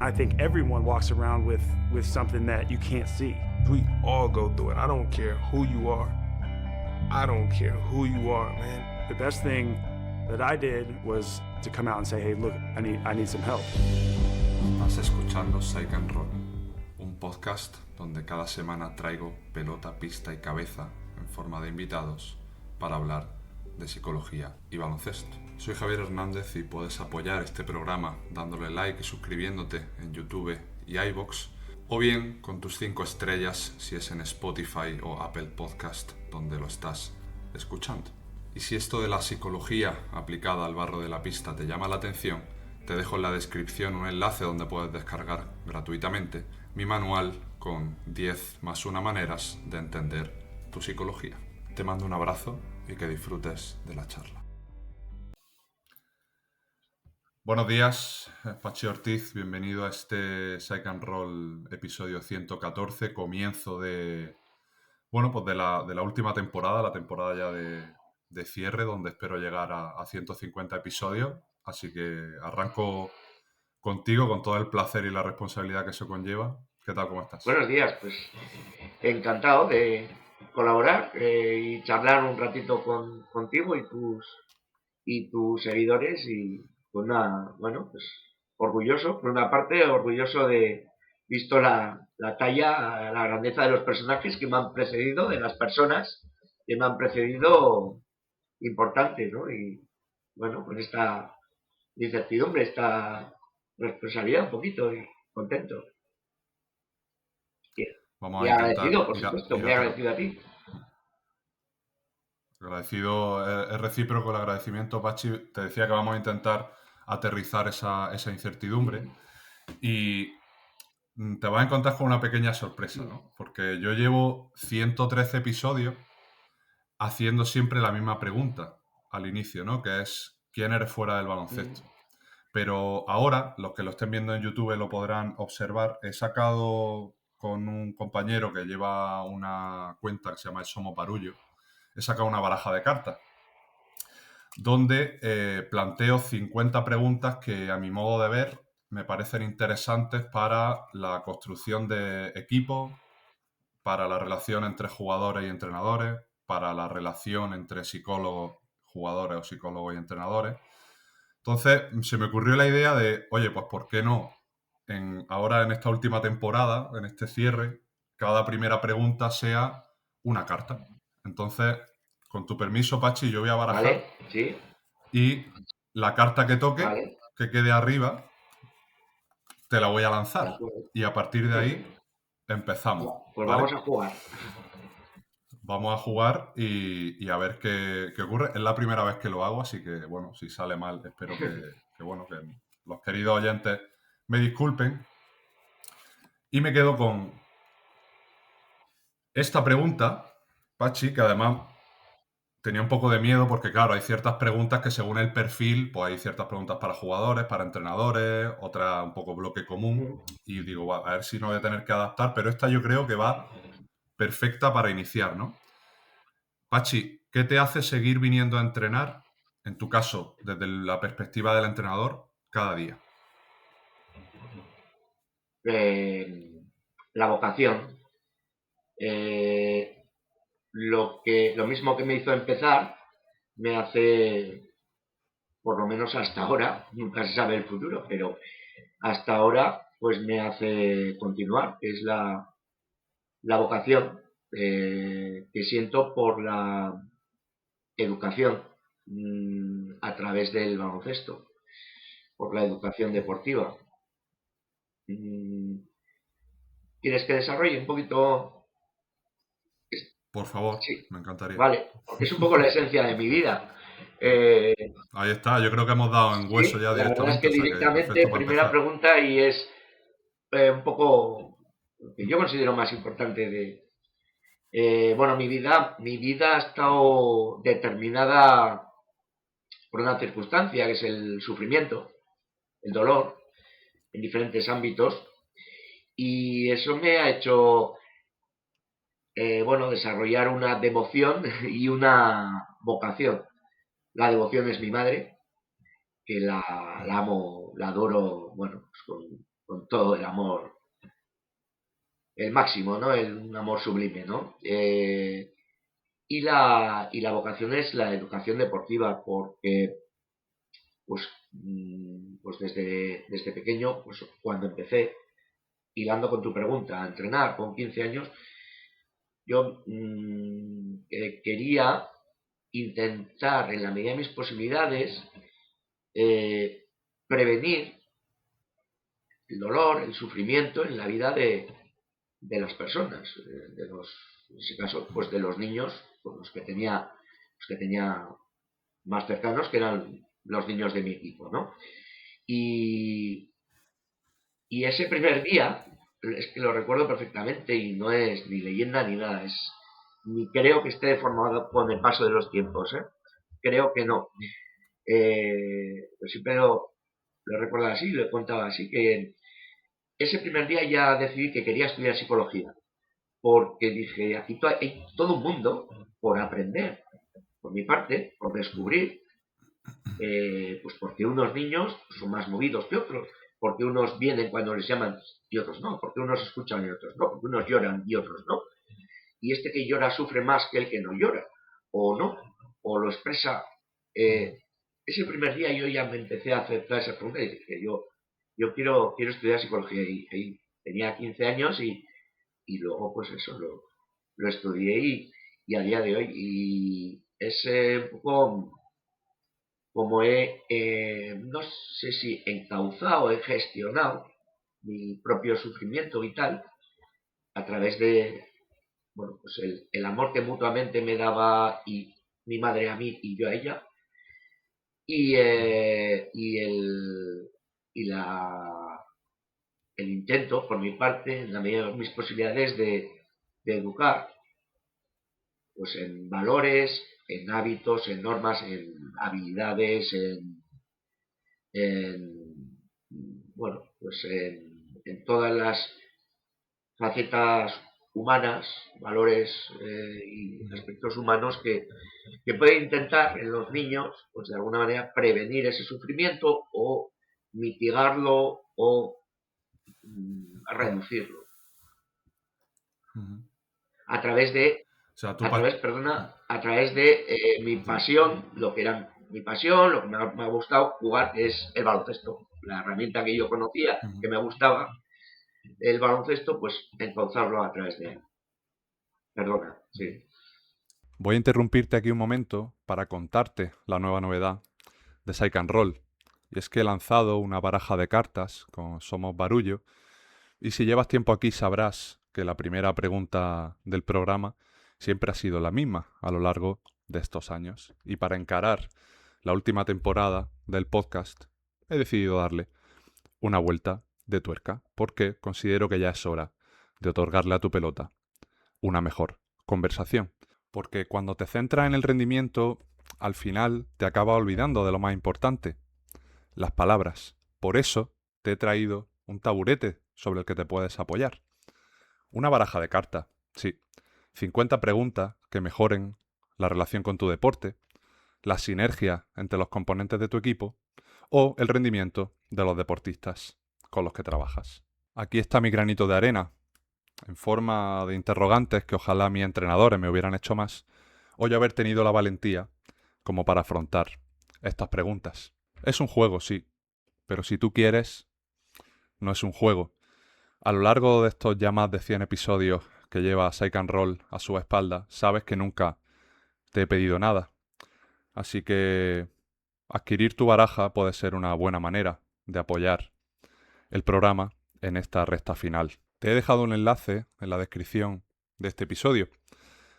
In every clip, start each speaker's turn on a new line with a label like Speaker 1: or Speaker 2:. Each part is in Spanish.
Speaker 1: I think everyone walks around with something that you can't see.
Speaker 2: We all go through it. I don't care who you are. I don't care who you are, man.
Speaker 1: The best thing that I did was to come out and say, hey, look, I need some help.
Speaker 3: Estás escuchando Psych and Roll, un podcast donde cada semana traigo pelota, pista y cabeza en forma de invitados para hablar de psicología y baloncesto. Soy Javier Hernández y puedes apoyar este programa dándole like y suscribiéndote en YouTube y iVoox, o bien con tus 5 estrellas si es en Spotify o Apple Podcast donde lo estás escuchando. Y si esto de la psicología aplicada al barro de la pista te llama la atención, te dejo en la descripción un enlace donde puedes descargar gratuitamente mi manual con 10 más 1 maneras de entender tu psicología. Te mando un abrazo y que disfrutes de la charla. Buenos días, Pachi Ortiz, bienvenido a este Psych and Roll episodio 114, comienzo de la última temporada, la temporada ya de cierre, donde espero llegar a 150 episodios, así que arranco contigo con todo el placer y la responsabilidad que eso conlleva. ¿Qué tal, cómo estás?
Speaker 4: Buenos días, pues encantado de colaborar y charlar un ratito contigo y tus seguidores y pues nada, bueno, pues orgulloso, por una parte orgulloso de visto la talla, la grandeza de los personajes que me han precedido, de las personas que me han precedido, importante, ¿no? Y bueno, con esta incertidumbre, esta responsabilidad un poquito y contento.
Speaker 3: Vamos
Speaker 4: Y
Speaker 3: a intentar
Speaker 4: agradecido, por supuesto, muy agradecido a ti.
Speaker 3: Agradecido, es recíproco el agradecimiento, Pachi. Te decía que vamos a intentar aterrizar esa incertidumbre y te vas a encontrar con una pequeña sorpresa, ¿no? Porque yo llevo 113 episodios haciendo siempre la misma pregunta al inicio, ¿no? Que es, ¿quién eres fuera del baloncesto? Pero ahora, los que lo estén viendo en YouTube lo podrán observar, he sacado con un compañero que lleva una cuenta que se llama El Somo Parullo, he sacado una baraja de cartas donde planteo 50 preguntas que a mi modo de ver me parecen interesantes para la construcción de equipos, para la relación entre jugadores y entrenadores, para la relación entre psicólogos, jugadores o psicólogos y entrenadores. Entonces se me ocurrió la idea de, oye, pues ¿por qué no? Ahora en esta última temporada, en este cierre, cada primera pregunta sea una carta. Entonces, con tu permiso, Pachi, yo voy a barajar.
Speaker 4: Vale, sí.
Speaker 3: Y la carta que toque,
Speaker 4: Vale.
Speaker 3: que quede arriba, te la voy a
Speaker 4: De
Speaker 3: lanzar.
Speaker 4: acuerdo.
Speaker 3: Y a partir de ahí
Speaker 4: Perfecto.
Speaker 3: empezamos.
Speaker 4: Pues
Speaker 3: ¿vale?
Speaker 4: vamos a jugar.
Speaker 3: Vamos a jugar y a ver qué ocurre. Es la primera vez que lo hago, así que, bueno, si sale mal, espero que los queridos oyentes me disculpen. Y me quedo con esta pregunta, Pachi, que además tenía un poco de miedo porque, claro, hay ciertas preguntas que según el perfil, pues hay ciertas preguntas para jugadores, para entrenadores, otras un poco bloque común. Y digo, a ver si no voy a tener que adaptar, pero esta yo creo que va perfecta para iniciar, ¿no? Pachi, ¿qué te hace seguir viniendo a entrenar, en tu caso, desde la perspectiva del entrenador, cada día?
Speaker 4: La vocación. Lo mismo que me hizo empezar, me hace, por lo menos hasta ahora, nunca se sabe el futuro, pero hasta ahora, pues me hace continuar, que es la vocación que siento por la educación a través del baloncesto, por la educación deportiva. ¿Quieres que desarrolle un poquito?
Speaker 3: Por favor,
Speaker 4: Sí,
Speaker 3: me encantaría.
Speaker 4: vale, porque es un poco la esencia de mi vida.
Speaker 3: Ahí está, yo creo que hemos dado en hueso
Speaker 4: Sí,
Speaker 3: ya
Speaker 4: la verdad es
Speaker 3: directamente,
Speaker 4: que
Speaker 3: o sea que
Speaker 4: directamente,
Speaker 3: perfecto para
Speaker 4: primera
Speaker 3: empezar.
Speaker 4: pregunta y es un poco lo que yo considero más importante bueno, mi vida ha estado determinada por una circunstancia que es el sufrimiento, el dolor, en diferentes ámbitos, y eso me ha hecho, bueno, desarrollar una devoción y una vocación. La devoción es mi madre, que la amo, la adoro, bueno, pues con todo el amor, el máximo, ¿no? Un amor sublime, ¿no? Y la vocación es la educación deportiva, porque pues desde pequeño, pues cuando empecé, hilando con tu pregunta, a entrenar con 15 años, yo quería intentar, en la medida de mis posibilidades, prevenir el dolor, el sufrimiento en la vida de las personas, en ese caso, pues de los niños, pues los que tenía más cercanos, que eran los niños de mi equipo, ¿no? Y, y ese primer día, es que lo recuerdo perfectamente y no es ni leyenda ni nada, ni creo que esté deformado con el paso de los tiempos, ¿eh? Creo que no. Pero siempre lo recuerdo así, lo he contado así, que ese primer día ya decidí que quería estudiar psicología, porque dije, aquí hay todo un mundo por aprender, por mi parte, por descubrir, pues porque unos niños son más movidos que otros, porque unos vienen cuando les llaman y otros no, porque unos escuchan y otros no, porque unos lloran y otros no, y este que llora sufre más que el que no llora, o no, o lo expresa. Ese primer día yo ya me empecé a hacer toda esa pregunta y dije, yo quiero estudiar psicología, y tenía 15 años y luego pues eso lo estudié y a día de hoy, y es un poco como no sé si encauzado, he gestionado mi propio sufrimiento vital a través de, bueno, pues el amor que mutuamente me daba y mi madre a mí y yo a ella, y, y el, y el intento, por mi parte, en la medida de mis posibilidades, de educar pues en valores, en hábitos, en normas, en habilidades, en bueno, pues en todas las facetas humanas, valores y aspectos humanos que pueden intentar en los niños, pues de alguna manera prevenir ese sufrimiento o mitigarlo o reducirlo a través de
Speaker 3: O sea,
Speaker 4: a través de mi pasión, lo que era mi pasión, lo que me ha gustado jugar, que es el baloncesto, la herramienta que yo conocía, que me gustaba, el baloncesto, pues encauzarlo a través de él. Perdona, sí.
Speaker 3: Voy a interrumpirte aquí un momento para contarte la nueva novedad de Psych and Roll. Y es que he lanzado una baraja de cartas con Somos Barullo. Y si llevas tiempo aquí sabrás que la primera pregunta del programa siempre ha sido la misma a lo largo de estos años. Y para encarar la última temporada del podcast he decidido darle una vuelta de tuerca, porque considero que ya es hora de otorgarle a tu pelota una mejor conversación. Porque cuando te centras en el rendimiento, al final te acabas olvidando de lo más importante, las palabras. Por eso te he traído un taburete sobre el que te puedes apoyar. Una baraja de cartas, sí. 50 preguntas que mejoren la relación con tu deporte, la sinergia entre los componentes de tu equipo o el rendimiento de los deportistas con los que trabajas. Aquí está mi granito de arena, en forma de interrogantes que ojalá mis entrenadores me hubieran hecho más, o yo haber tenido la valentía como para afrontar estas preguntas. Es un juego, sí, pero si tú quieres, no es un juego. A lo largo de estos ya más de 100 episodios que lleva Psych and Roll a su espalda, sabes que nunca te he pedido nada. Así que adquirir tu baraja puede ser una buena manera de apoyar el programa en esta recta final. Te he dejado un enlace en la descripción de este episodio.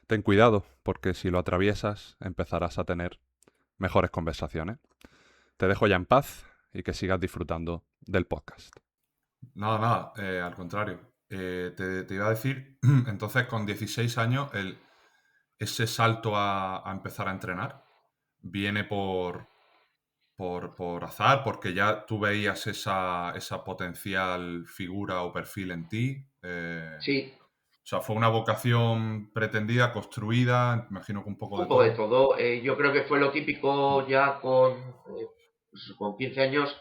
Speaker 3: Ten cuidado, porque si lo atraviesas empezarás a tener mejores conversaciones. Te dejo ya en paz y que sigas disfrutando del podcast. Nada, al contrario. Te iba a decir, entonces con 16 años, ese salto a empezar a entrenar viene por azar, porque ya tú veías esa potencial figura o perfil en ti.
Speaker 4: Sí,
Speaker 3: O sea, fue una vocación pretendida, construida, imagino que un poco
Speaker 4: un
Speaker 3: de
Speaker 4: poco de
Speaker 3: todo.
Speaker 4: todo. Yo creo que fue lo típico ya pues, con 15 años,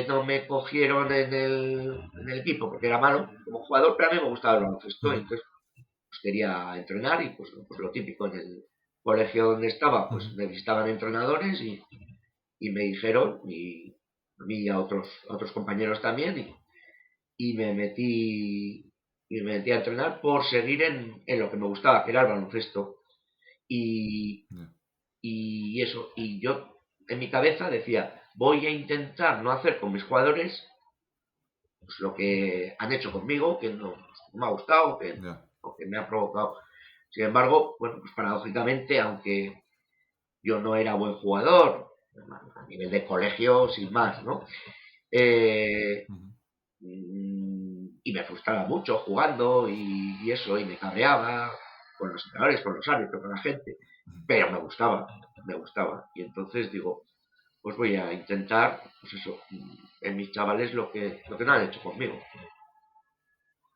Speaker 4: no me cogieron en el equipo porque era malo como jugador, pero a mí me gustaba el baloncesto, entonces pues, quería entrenar y pues lo típico, en el colegio donde estaba pues necesitaban entrenadores y me dijeron, y a mí y a otros compañeros también, y me metí a entrenar por seguir en lo que me gustaba, que era el baloncesto. Y, y eso, y yo en mi cabeza decía, voy a intentar no hacer con mis jugadores pues, lo que han hecho conmigo, que no me ha gustado, que me ha provocado. Sin embargo, bueno, pues paradójicamente, aunque yo no era buen jugador, a nivel de colegio, sin más, ¿no? Eh, y me frustraba mucho jugando y eso, y me cabreaba con los entrenadores, con los árbitros, con la gente, pero me gustaba. Y entonces digo, pues voy a intentar, pues eso, en mis chavales lo que no han hecho conmigo.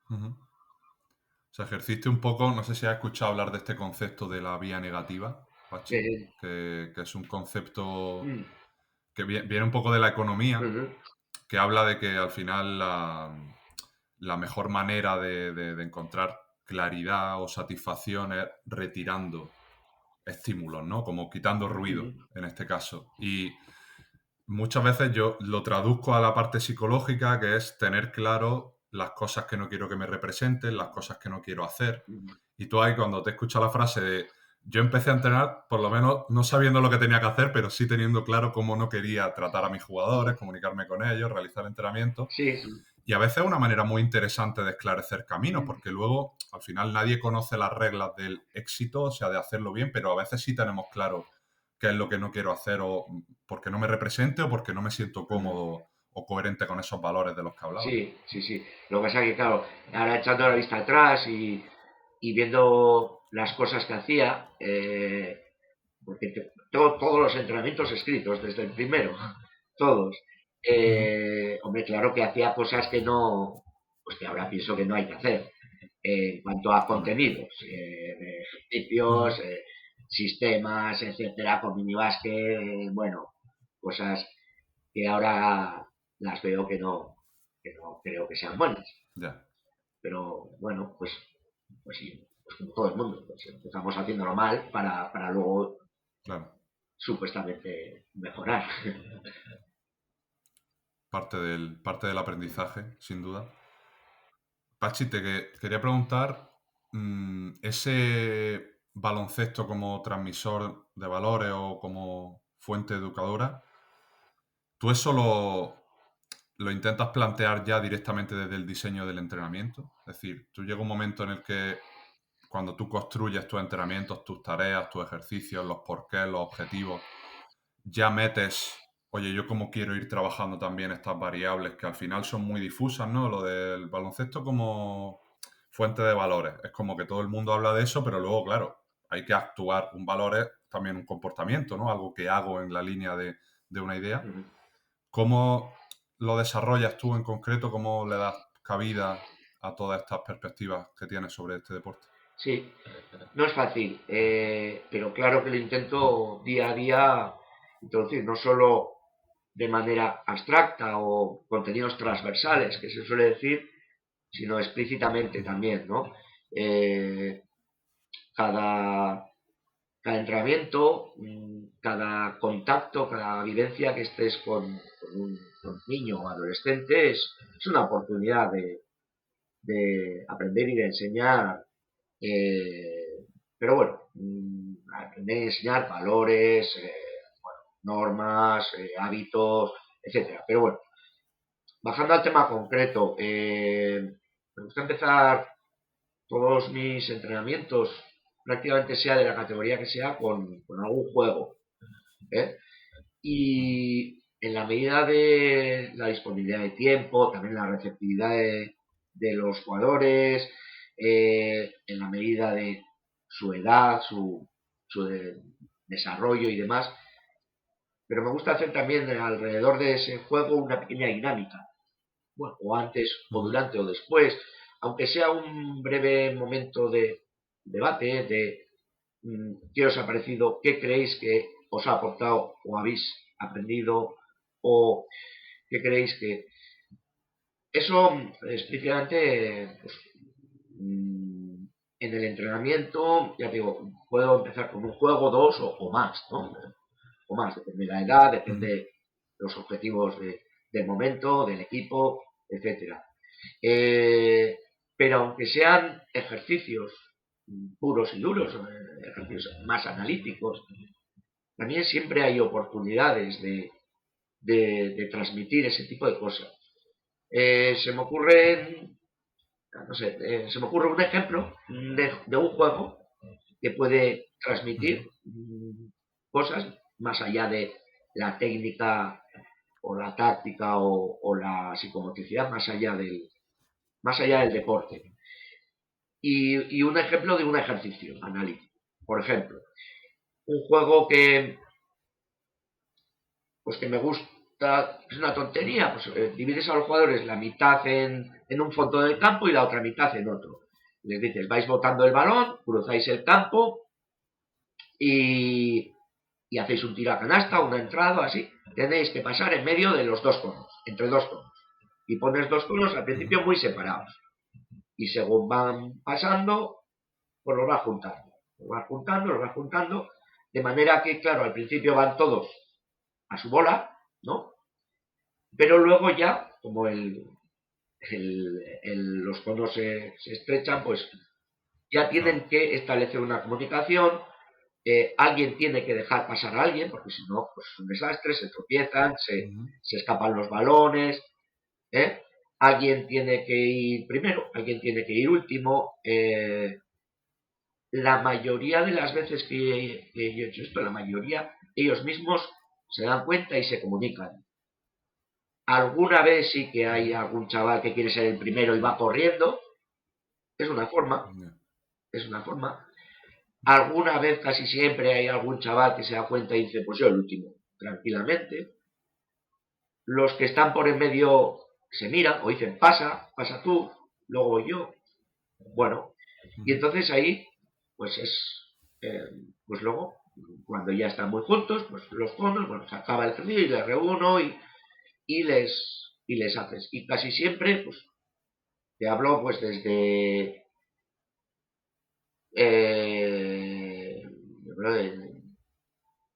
Speaker 3: O sea, ejerciste un poco, no sé si has escuchado hablar de este concepto de la vía negativa, Pachi,
Speaker 4: Eh,
Speaker 3: que es un concepto
Speaker 4: mm,
Speaker 3: que viene un poco de la economía,
Speaker 4: ujú,
Speaker 3: que habla de que al final la mejor manera de encontrar claridad o satisfacción es retirando estímulos, ¿no? Como quitando ruido,
Speaker 4: ujú,
Speaker 3: en este caso. Y muchas veces yo lo traduzco a la parte psicológica, que es tener claro las cosas que no quiero que me representen, las cosas que no quiero hacer.
Speaker 4: ujú.
Speaker 3: Y tú ahí cuando te escuchas la frase de yo empecé a entrenar, por lo menos no sabiendo lo que tenía que hacer, pero sí teniendo claro cómo no quería tratar a mis jugadores, comunicarme con ellos, realizar entrenamiento.
Speaker 4: Sí, sí.
Speaker 3: Y a veces es una manera muy interesante de esclarecer caminos, porque luego al final nadie conoce las reglas del éxito, o sea, de hacerlo bien, pero a veces sí tenemos claro qué es lo que no quiero hacer o porque no me represente o porque no me siento cómodo o coherente con esos valores de los que hablaba.
Speaker 4: Sí, sí, sí. Lo que pasa es que, claro, ahora echando la vista atrás y viendo las cosas que hacía, porque tengo todos los entrenamientos escritos, desde el primero, todos. Hombre, claro que hacía cosas que no, pues que ahora pienso que no hay que hacer. En cuanto a
Speaker 3: Hombre.
Speaker 4: contenidos, ejercicios, sistemas, etcétera, con minibásquet, bueno, cosas que ahora las veo que no creo que sean buenas.
Speaker 3: Ya,
Speaker 4: Pero bueno, pues sí, pues como todo el mundo, pues empezamos haciéndolo mal para luego
Speaker 3: claro.
Speaker 4: supuestamente mejorar.
Speaker 3: Parte del aprendizaje, sin duda. Pachi, quería preguntar, ese baloncesto como transmisor de valores o como fuente educadora, ¿tú eso lo intentas plantear ya directamente desde el diseño del entrenamiento? Es decir, tú llega un momento en el que cuando tú construyes tus entrenamientos, tus tareas, tus ejercicios, los porqués, los objetivos, ya metes, oye, yo cómo quiero ir trabajando también estas variables que al final son muy difusas, ¿no? Lo del baloncesto como fuente de valores. Es como que todo el mundo habla de eso, pero luego, claro, hay que actuar. Un valor es también un comportamiento, ¿no? Algo que hago en la línea de una idea. ¿Cómo lo desarrollas tú en concreto? ¿Cómo le das cabida a todas estas perspectivas que tienes sobre este deporte?
Speaker 4: Sí, no es fácil, pero claro que lo intento día a día introducir, no solo de manera abstracta o contenidos transversales, que se suele decir, sino explícitamente también, ¿no? Eh, cada, cada entrenamiento, cada contacto, cada vivencia que estés con un niño o adolescente es una oportunidad de aprender y de enseñar, pero bueno, aprender y enseñar valores, normas, hábitos, etcétera. Pero bueno, bajando al tema concreto, me gusta empezar todos mis entrenamientos, prácticamente sea de la categoría que sea, con algún juego. ¿eh? Y en la medida de la disponibilidad de tiempo, también la receptividad de los jugadores, en la medida de su edad, su desarrollo y demás, pero me gusta hacer también alrededor de ese juego una pequeña dinámica, bueno, o antes o durante o después, aunque sea un breve momento de debate, de qué os ha parecido, qué creéis que os ha aportado o habéis aprendido, o ¿Qué creéis que...? Eso, explícitamente, pues, en el entrenamiento, ya digo, puedo empezar con un juego, dos o más, ¿no? O más, depende de la edad, depende de los objetivos del momento, del equipo, etcétera. Pero aunque sean ejercicios puros y duros, ejercicios más analíticos, también siempre hay oportunidades de transmitir ese tipo de cosas. Se me ocurre, no sé, se me ocurre un ejemplo de un juego que puede transmitir cosas más allá de la técnica o la táctica o la psicomotricidad, más allá del deporte. Y un ejemplo de un ejercicio analítico. Por ejemplo, un juego que me gusta, es una tontería, pues divides a los jugadores la mitad en un fondo del campo y la otra mitad en otro. Les dices, vais botando el balón, cruzáis el campo y hacéis un tiro a canasta, una entrada, así. Tenéis que pasar en medio de los dos conos, entre dos conos. Y pones dos conos al principio muy separados. Y según van pasando, pues los vas juntando. Los vas juntando, de manera que, claro, al principio van todos a su bola, ¿no? Pero luego ya, como los conos se estrechan, pues ya tienen que establecer una comunicación. Alguien tiene que dejar pasar a alguien, porque si no, pues es un desastre, se tropiezan, se escapan los balones, alguien tiene que ir primero, alguien tiene que ir último. La mayoría de las veces que yo he hecho esto, la mayoría, ellos mismos se dan cuenta y se comunican. Alguna vez sí que hay algún chaval que quiere ser el primero y va corriendo, es una forma. Alguna vez, casi siempre, hay algún chaval que se da cuenta y dice, pues yo el último, tranquilamente. Los que están por en medio se miran o dicen, pasa tú, luego voy yo. Bueno, y entonces ahí, pues pues luego, cuando ya están muy juntos, pues los conos, bueno, se acaba el ejercicio y les reúno y les haces. Y casi siempre, pues, te hablo pues desde...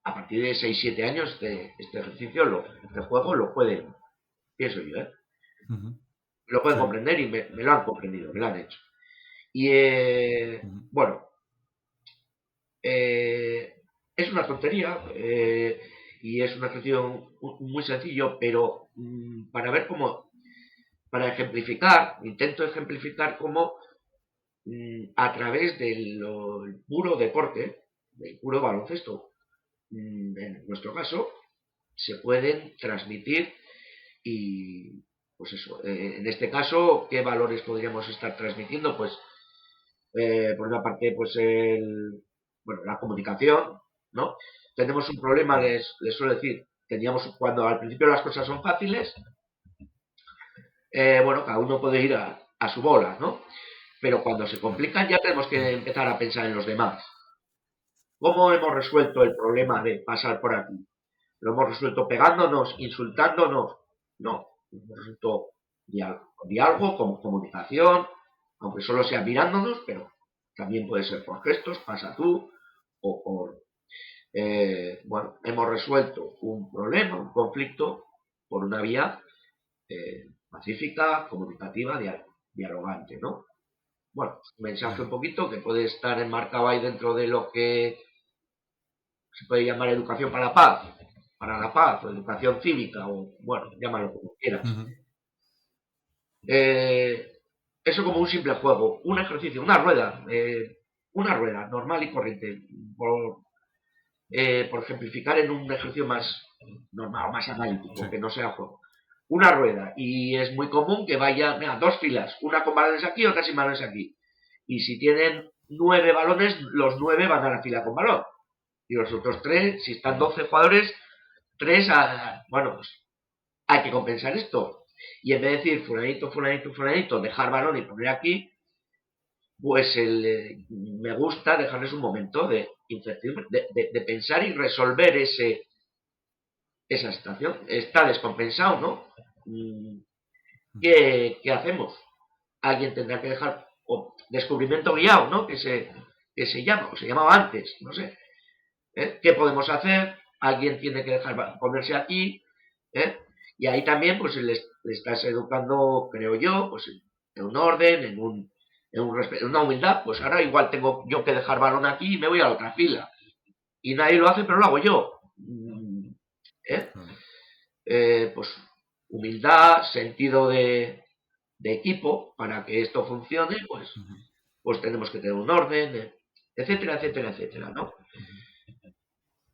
Speaker 4: a partir de 6-7 años este ejercicio, este juego lo pueden, pienso yo, lo pueden comprender y me lo han comprendido, me lo han hecho. Y bueno, es una tontería y es un ejercicio muy sencillo, pero para ver cómo, para ejemplificar, intento ejemplificar cómo a través del puro deporte, del puro baloncesto, en nuestro caso, se pueden transmitir y, pues eso, en este caso, ¿qué valores podríamos estar transmitiendo? Pues, por una parte, pues la comunicación, ¿no? Tenemos un problema, les suelo decir, cuando al principio las cosas son fáciles, cada uno puede ir a su bola, ¿no? Pero cuando se complican ya tenemos que empezar a pensar en los demás. ¿Cómo hemos resuelto el problema de pasar por aquí? ¿Lo hemos resuelto pegándonos, insultándonos? No, hemos resuelto diálogo, como comunicación, aunque solo sea mirándonos, pero también puede ser por gestos, pasa tú, o por... hemos resuelto un problema, un conflicto, por una vía pacífica, comunicativa, dialogante, ¿no? Bueno, un mensaje un poquito que puede estar enmarcado ahí dentro de lo que se puede llamar educación para la paz, o educación cívica, o bueno, llámalo como quieras. Eso como un simple juego, un ejercicio, una rueda normal y corriente, por ejemplificar en un ejercicio más normal, más analítico, que no sea juego. Una rueda, y es muy común que vaya, dos filas, una con balones aquí, otra sin balones aquí. Y si tienen 9 balones, los 9 van a la fila con balón. Y los otros 3, si están 12 jugadores, 3 pues hay que compensar esto. Y en vez de decir fulanito, fulanito, fulanito, dejar balón y poner aquí, pues me gusta dejarles un momento de pensar y resolver esa situación. Está descompensado, ¿no? ¿Qué hacemos? Alguien tendrá que dejar, o descubrimiento guiado, ¿no? Que se llama, o se llamaba antes, no sé. ¿Qué podemos hacer? Alguien tiene que dejar ponerse aquí, ¿eh? Y ahí también, pues, le estás educando, creo yo, pues, en un orden, en una humildad. Pues ahora igual tengo yo que dejar balón aquí y me voy a la otra fila. Y nadie lo hace, pero lo hago yo. ¿Eh? Pues humildad, sentido de equipo, para que esto funcione, pues tenemos que tener un orden, etcétera, etcétera, etcétera, ¿no?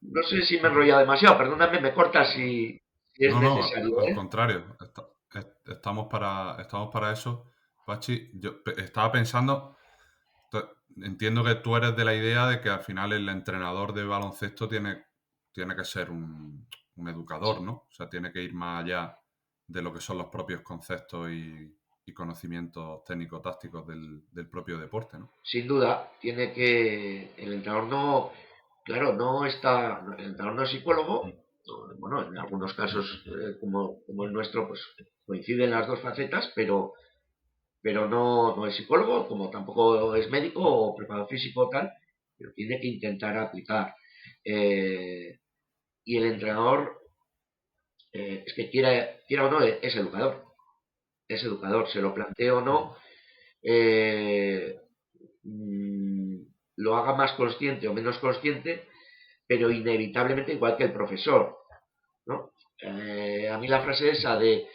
Speaker 4: No sé si me he enrollado demasiado, perdóname, me cortas si es
Speaker 3: No, no,
Speaker 4: necesario,
Speaker 3: al
Speaker 4: ¿eh?
Speaker 3: contrario, estamos para eso. Pachi, yo estaba pensando, entiendo que tú eres de la idea de que al final el entrenador de baloncesto tiene que ser un educador, ¿no? O sea, tiene que ir más allá de lo que son los propios conceptos y conocimientos técnico-tácticos del propio deporte, ¿no?
Speaker 4: Sin duda, el entrenador no, claro, el entrenador no es psicólogo. Bueno, en algunos casos, como el nuestro, pues coinciden las dos facetas, pero no es psicólogo, como tampoco es médico o preparador físico o tal, pero tiene que intentar aplicar. Eh, y el entrenador, es que quiera o no, es educador, se lo plantee o no, eh, mm, lo haga más consciente o menos consciente, pero inevitablemente igual que el profesor, ¿no? A mí la frase esa de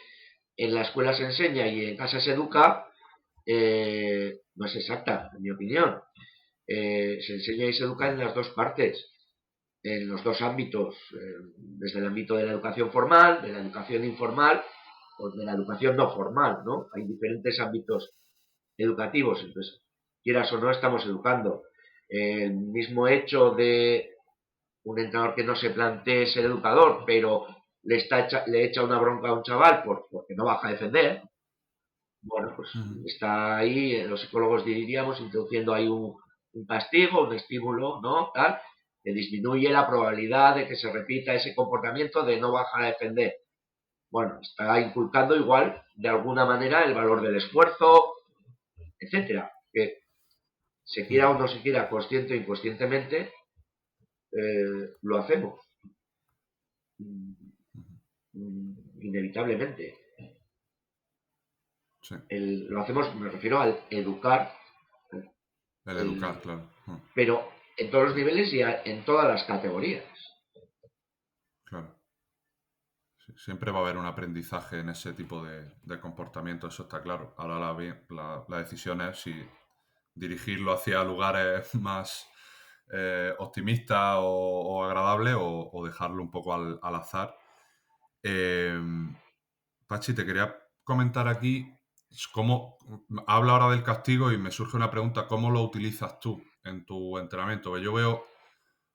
Speaker 4: en la escuela se enseña y en casa se educa, no es exacta, en mi opinión. Se enseña y se educa en las dos partes, en los dos ámbitos, desde el ámbito de la educación formal, de la educación informal o de la educación no formal, ¿no? Hay diferentes ámbitos educativos, entonces, quieras o no, estamos educando. El mismo hecho de un entrenador que no se plantee ser educador, pero le echa una bronca a un chaval porque no baja a defender, bueno, pues está ahí, los psicólogos diríamos, introduciendo ahí un castigo, un estímulo, ¿no? Tal, que disminuye la probabilidad de que se repita ese comportamiento de no bajar a defender. Bueno, está inculcando igual, de alguna manera, el valor del esfuerzo, etcétera. Que se quiera o no se quiera, consciente o inconscientemente, lo hacemos. Inevitablemente.
Speaker 3: Sí,
Speaker 4: Lo hacemos, me refiero al educar,
Speaker 3: el educar,
Speaker 4: el,
Speaker 3: claro.
Speaker 4: pero en todos los niveles y en todas las categorías.
Speaker 3: Claro. Sí, siempre va a haber un aprendizaje en ese tipo de comportamiento, eso está claro. Ahora la decisión es si dirigirlo hacia lugares más optimistas o agradables o dejarlo un poco al azar. Eh, Pachi, te quería comentar aquí cómo habla ahora del castigo y me surge una pregunta, ¿cómo lo utilizas tú en tu entrenamiento? Porque yo veo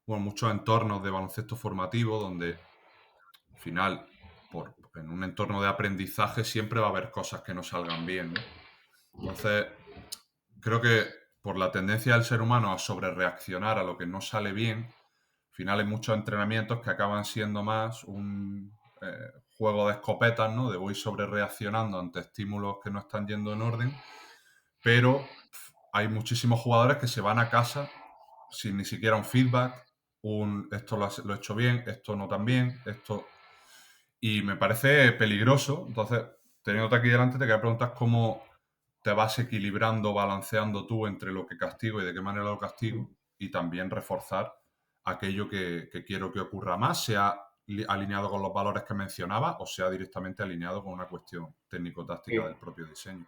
Speaker 3: muchos entornos de baloncesto formativo donde al final, en un entorno de aprendizaje siempre va a haber cosas que no salgan bien, ¿no? Entonces, creo que por la tendencia del ser humano a sobrereaccionar a lo que no sale bien, al final hay muchos entrenamientos que acaban siendo más un juego de escopetas, ¿no? De voy sobrereaccionando ante estímulos que no están yendo en orden, pero hay muchísimos jugadores que se van a casa sin ni siquiera un feedback, esto lo he hecho bien, esto no tan bien, esto... Y me parece peligroso. Entonces, teniéndote aquí delante, te quería preguntar cómo te vas equilibrando, balanceando tú entre lo que castigo y de qué manera lo castigo, y también reforzar aquello que quiero que ocurra más, sea alineado con los valores que mencionaba o sea directamente alineado con una cuestión técnico-táctica
Speaker 4: Sí,
Speaker 3: del propio diseño.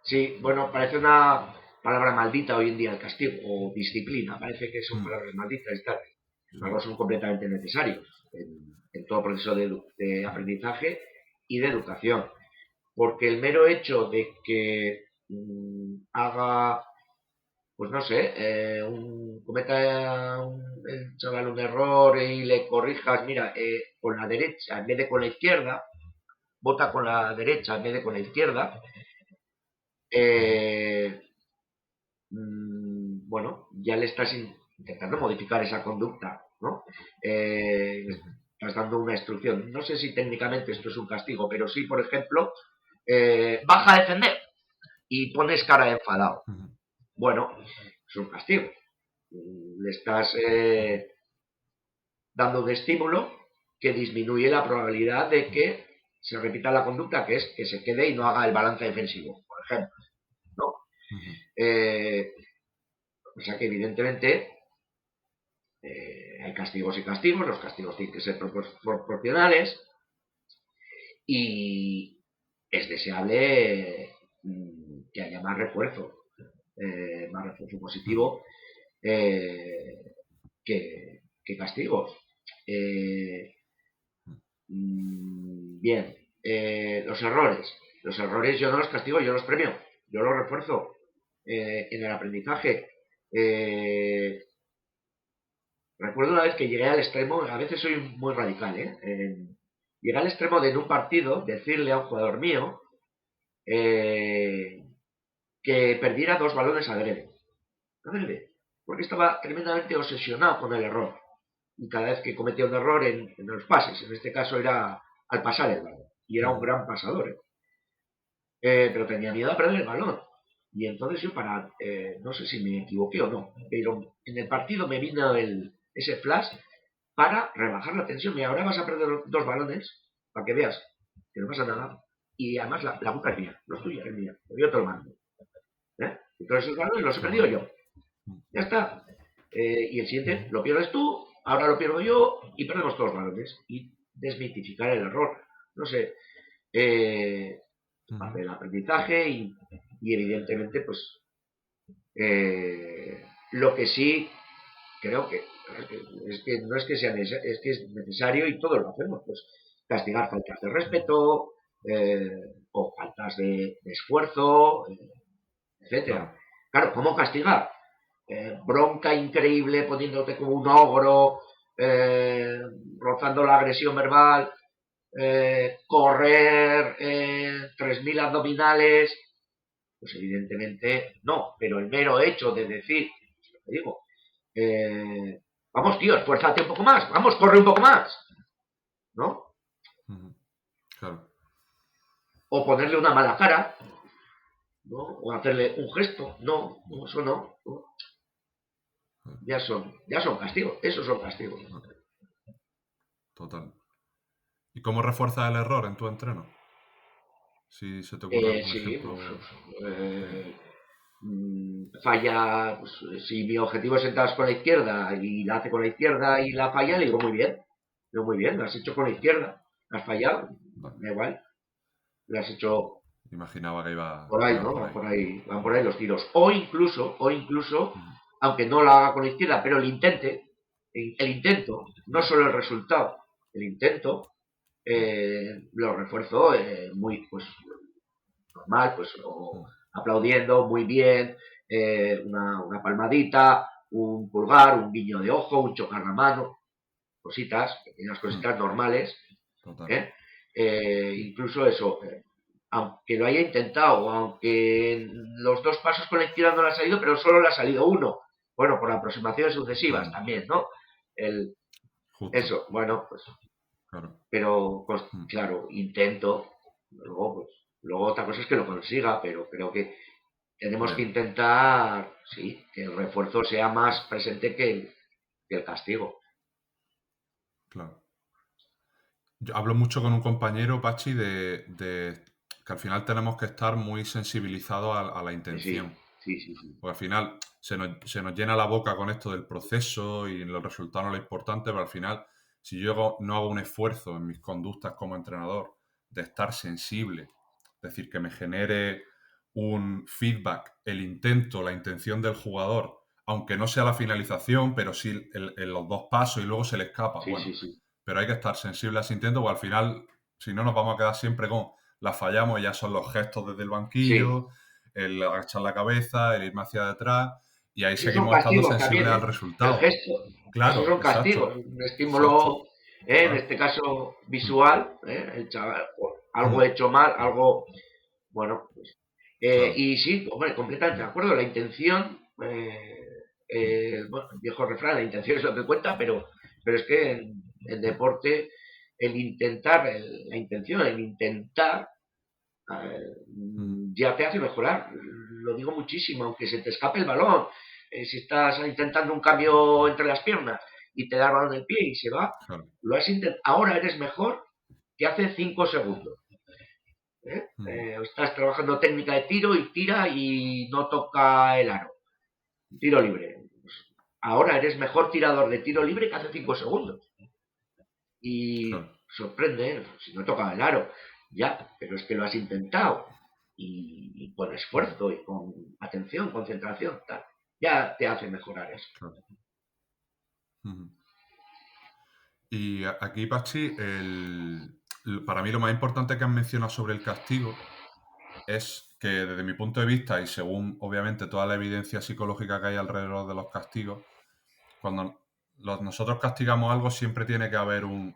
Speaker 4: sí, bueno, parece una palabra maldita hoy en día el castigo, o disciplina, parece que son
Speaker 3: Mm,
Speaker 4: palabras malditas y tal. Sin
Speaker 3: sí,
Speaker 4: embargo, son completamente necesarios en todo proceso de aprendizaje y de educación. Porque el mero hecho de que haga, pues no sé, cometa el chaval un error y le corrijas, mira, con la derecha en vez de con la izquierda, vota con la derecha en vez de con la izquierda, eh, bueno, ya le estás intentando modificar esa conducta, ¿no? Eh, estás dando una instrucción. No sé si técnicamente esto es un castigo, pero sí, por ejemplo, baja a defender y pones cara de enfadado. Bueno, es un castigo. Le estás dando un estímulo que disminuye la probabilidad de que se repita la conducta, que es que se quede y no haga el balance defensivo, por ejemplo, ¿no? O sea que evidentemente hay castigos y castigos, los castigos tienen que ser proporcionales y es deseable que haya más refuerzo positivo que castigos. Bien, los errores yo no los castigo, yo los premio, yo los refuerzo en el aprendizaje. Recuerdo una vez que llegué al extremo, a veces soy muy radical, llegué al extremo de en un partido decirle a un jugador mío que perdiera 2 balones adrede, porque estaba tremendamente obsesionado con el error. Y cada vez que cometía un error en los pases, en este caso era al pasar el balón, y era un gran pasador, pero tenía miedo a perder el balón. Y entonces yo no sé si me equivoqué o no, pero en el partido me vino ese flash para rebajar la tensión. Mira, ahora vas a perder 2 balones, para que veas que no pasa nada. Y además la culpa es mía, no es tuya, es mía. Yo te lo mando. Entonces esos balones los he perdido yo. Ya está. Y el siguiente lo pierdes tú, ahora lo pierdo yo y perdemos todos los balones. Y desmitificar el error. No sé. Parte del aprendizaje y evidentemente pues lo que sí creo que es que no es que sea necesario, es que es necesario y todos lo hacemos, pues castigar faltas de respeto o faltas de esfuerzo, etcétera. Claro, ¿cómo castigar? Bronca increíble poniéndote como un ogro, rozando la agresión verbal, correr 3.000 abdominales, pues evidentemente no, pero el mero hecho de decir, te digo, vamos tío, esfuérzate un poco más, vamos, corre un poco más, ¿no?
Speaker 3: Claro.
Speaker 4: O ponerle una mala cara, ¿no? O hacerle un gesto, no, eso no. Ya son castigos, esos son castigos.
Speaker 3: Total. ¿Y cómo refuerzas el error en tu entreno? Si se te ocurre algún ejemplo.
Speaker 4: Falla, pues, si mi objetivo es entrar con la izquierda y la hace con la izquierda y la falla, le digo muy bien, lo has hecho con la izquierda, has fallado, da igual, lo has hecho.
Speaker 3: Imaginaba que iba
Speaker 4: por ahí, ¿no? Van por ahí los tiros. O incluso, aunque no lo haga con la izquierda, pero el intento, no solo el resultado, el intento, lo refuerzo muy, pues, normal, pues, o aplaudiendo, muy bien, una palmadita, un pulgar, un guiño de ojo, un chocar la mano, pequeñas cositas normales, incluso eso, aunque lo haya intentado, aunque los 2 pasos con la izquierda no le ha salido, pero solo le ha salido uno, bueno, por aproximaciones sucesivas también, ¿no? Eso, bueno, pues, pero, pues, claro, intento, luego otra cosa es que lo consiga, pero creo que tenemos que intentar, sí, que el refuerzo sea más presente que el castigo.
Speaker 3: Claro. Yo hablo mucho con un compañero, Pachi, de que al final tenemos que estar muy sensibilizados a la intención.
Speaker 4: Sí.
Speaker 3: Porque al final se nos llena la boca con esto del proceso y los resultados no es lo importante, pero al final, si yo no hago un esfuerzo en mis conductas como entrenador de estar sensible, es decir, que me genere un feedback, el intento, la intención del jugador, aunque no sea la finalización, pero sí en los 2 pasos y luego se le escapa. Sí. Pero hay que estar sensible a ese intento, porque al final, si no, nos vamos a quedar siempre con la fallamos y ya son los gestos desde el banquillo, el agachar la cabeza, el irme hacia detrás, y ahí seguimos estando sensibles al resultado.
Speaker 4: El gesto, claro, son castigos, un estímulo, en este caso visual, el chaval, algo hecho mal, algo, bueno, pues, y sí, hombre, completamente de acuerdo, la intención, bueno, el viejo refrán, la intención es lo que cuenta, pero es que el deporte, la intención, el intentar, ya te hace mejorar. Lo digo muchísimo, aunque se te escape el balón. Si estás intentando un cambio entre las piernas y te da el balón en el pie y se va,
Speaker 3: Claro.
Speaker 4: lo has intentado. Ahora eres mejor que hace 5 segundos. Estás trabajando técnica de tiro y tira y no toca el aro. Tiro libre. Ahora eres mejor tirador de tiro libre que hace 5 segundos. Y
Speaker 3: Claro.
Speaker 4: sorprende, si no toca el aro, ya, pero es que lo has intentado. Y con esfuerzo y con atención, concentración, tal. Ya te hace mejorar eso.
Speaker 3: Claro. Y aquí, Pachi, para mí lo más importante que has mencionado sobre el castigo es que desde mi punto de vista y según obviamente toda la evidencia psicológica que hay alrededor de los castigos, cuando nosotros castigamos algo siempre tiene que haber un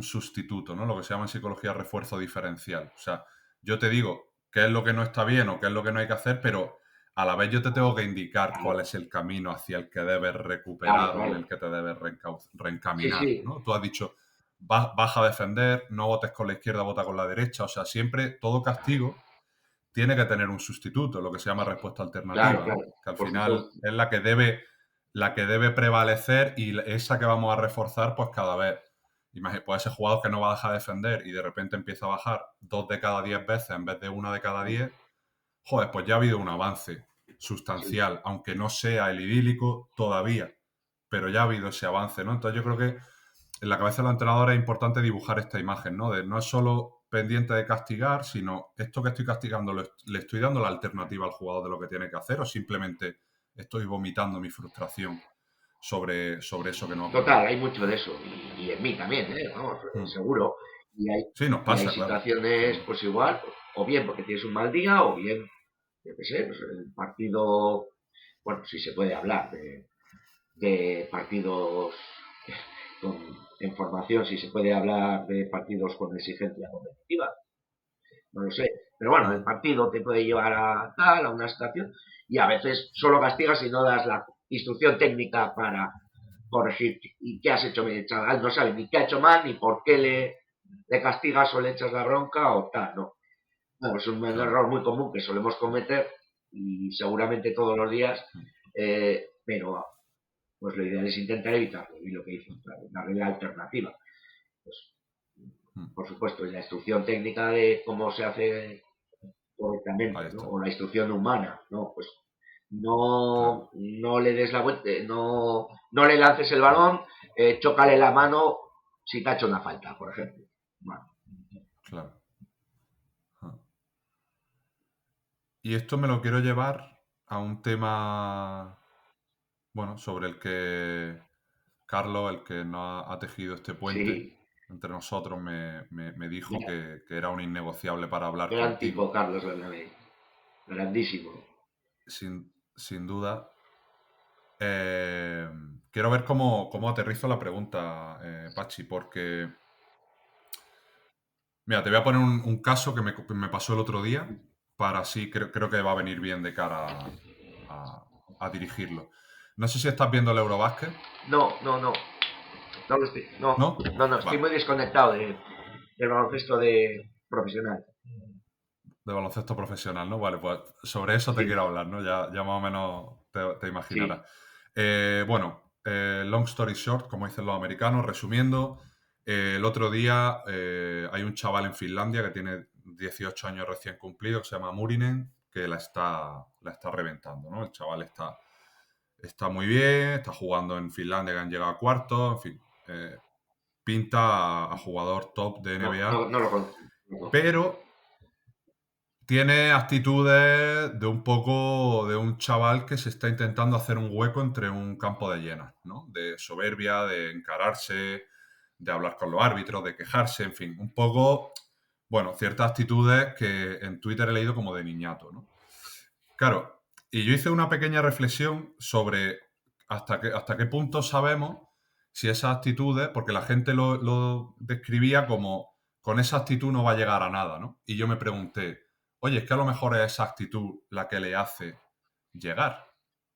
Speaker 3: sustituto, ¿no? Lo que se llama en psicología refuerzo diferencial. O sea, yo te digo qué es lo que no está bien o qué es lo que no hay que hacer, pero a la vez yo te tengo que indicar cuál es el camino hacia el que debes recuperar
Speaker 4: Claro,
Speaker 3: o en
Speaker 4: claro.
Speaker 3: el que te debes
Speaker 4: Sí,
Speaker 3: reencaminar,
Speaker 4: sí.
Speaker 3: ¿no? Tú has dicho, baja a defender, no votes con la izquierda, vota con la derecha. O sea, siempre todo castigo tiene que tener un sustituto, lo que se llama respuesta
Speaker 4: Claro,
Speaker 3: alternativa,
Speaker 4: claro.
Speaker 3: ¿no? Que al
Speaker 4: Por
Speaker 3: final
Speaker 4: supuesto.
Speaker 3: es la que debe prevalecer y esa que vamos a reforzar pues cada vez. Pues ese jugador que no va a dejar de defender y de repente empieza a bajar 2 de cada 10 veces en vez de 1 de cada 10, joder, pues ya ha habido un avance
Speaker 4: Sí,
Speaker 3: sustancial, aunque no sea el idílico todavía, pero ya ha habido ese avance, ¿no? Entonces yo creo que en la cabeza de los entrenadores es importante dibujar esta imagen, ¿no? De no es solo pendiente de castigar, sino esto que estoy castigando, le estoy dando la alternativa al jugador de lo que tiene que hacer o simplemente estoy vomitando mi frustración sobre eso que no ha
Speaker 4: total,
Speaker 3: ocurrido.
Speaker 4: hay mucho de eso. Y en mí también, vamos,
Speaker 3: Mm.
Speaker 4: seguro. Y hay,
Speaker 3: Sí, nos
Speaker 4: y hay
Speaker 3: pasa, claro.
Speaker 4: situaciones,
Speaker 3: Seguro.
Speaker 4: pues igual, o bien porque tienes un mal día, o bien, yo qué sé, pues el partido, bueno, si se puede hablar de partidos con, en formación, si se puede hablar de partidos con exigencia competitiva, no lo sé. Pero bueno, el
Speaker 3: Mm.
Speaker 4: partido te puede llevar a tal, a una situación, y a veces solo castigas y no das la instrucción técnica para corregir. ¿Y qué has hecho? El chaval no sabe ni qué ha hecho mal, ni por qué le castigas o le echas la bronca o tal, ¿no? Bueno, es un
Speaker 3: Claro.
Speaker 4: error muy común que solemos cometer y seguramente todos los días,
Speaker 3: Mm.
Speaker 4: pero pues lo ideal es intentar evitarlo. Y lo que dices, claro, darle la alternativa. Pues,
Speaker 3: Mm.
Speaker 4: por supuesto, y la instrucción técnica de cómo se hace
Speaker 3: Ahí
Speaker 4: correctamente, ¿no?
Speaker 3: está.
Speaker 4: O la instrucción humana, ¿no? Pues
Speaker 3: Claro.
Speaker 4: no le des la vuelta, no le lances el balón, chócale la mano si te ha hecho una falta, por ejemplo. Bueno,
Speaker 3: Claro. Ah. Y esto me lo quiero llevar a un tema, bueno, sobre el que Carlos, el que nos ha tejido este puente
Speaker 4: sí,
Speaker 3: entre nosotros, me dijo
Speaker 4: ya,
Speaker 3: que era un innegociable para hablar
Speaker 4: gran tipo
Speaker 3: contigo.
Speaker 4: Carlos Bernabé, grandísimo.
Speaker 3: Sin duda. Eh, quiero ver cómo aterrizo la pregunta, Pachi, porque, mira, te voy a poner un caso que me pasó el otro día, para así creo que va a venir bien de cara a dirigirlo. No sé si estás viendo el Eurobásquet,
Speaker 4: No lo estoy,
Speaker 3: ¿no?
Speaker 4: no, estoy
Speaker 3: Vale,
Speaker 4: muy desconectado del baloncesto de profesional.
Speaker 3: de baloncesto profesional, ¿no? Vale, pues sobre eso te
Speaker 4: Sí,
Speaker 3: quiero hablar, ¿no? Ya más o menos te imaginarás.
Speaker 4: sí,
Speaker 3: Bueno, long story short, como dicen los americanos, resumiendo, el otro día hay un chaval en Finlandia que tiene 18 años recién cumplido, que se llama Murinen, que la está reventando, ¿no? El chaval está muy bien, está jugando en Finlandia, que han llegado a cuartos, en fin, pinta a jugador top de NBA,
Speaker 4: no lo conozco. No.
Speaker 3: pero tiene actitudes de un poco de un chaval que se está intentando hacer un hueco entre un campo de llenas, ¿no? De soberbia, de encararse, de hablar con los árbitros, de quejarse, en fin, un poco, bueno, ciertas actitudes que en Twitter he leído como de niñato, ¿no? Claro, y yo hice una pequeña reflexión sobre hasta qué punto sabemos si esas actitudes, porque la gente lo describía como con esa actitud no va a llegar a nada, ¿no? Y yo me pregunté, oye, es que a lo mejor es esa actitud la que le hace llegar,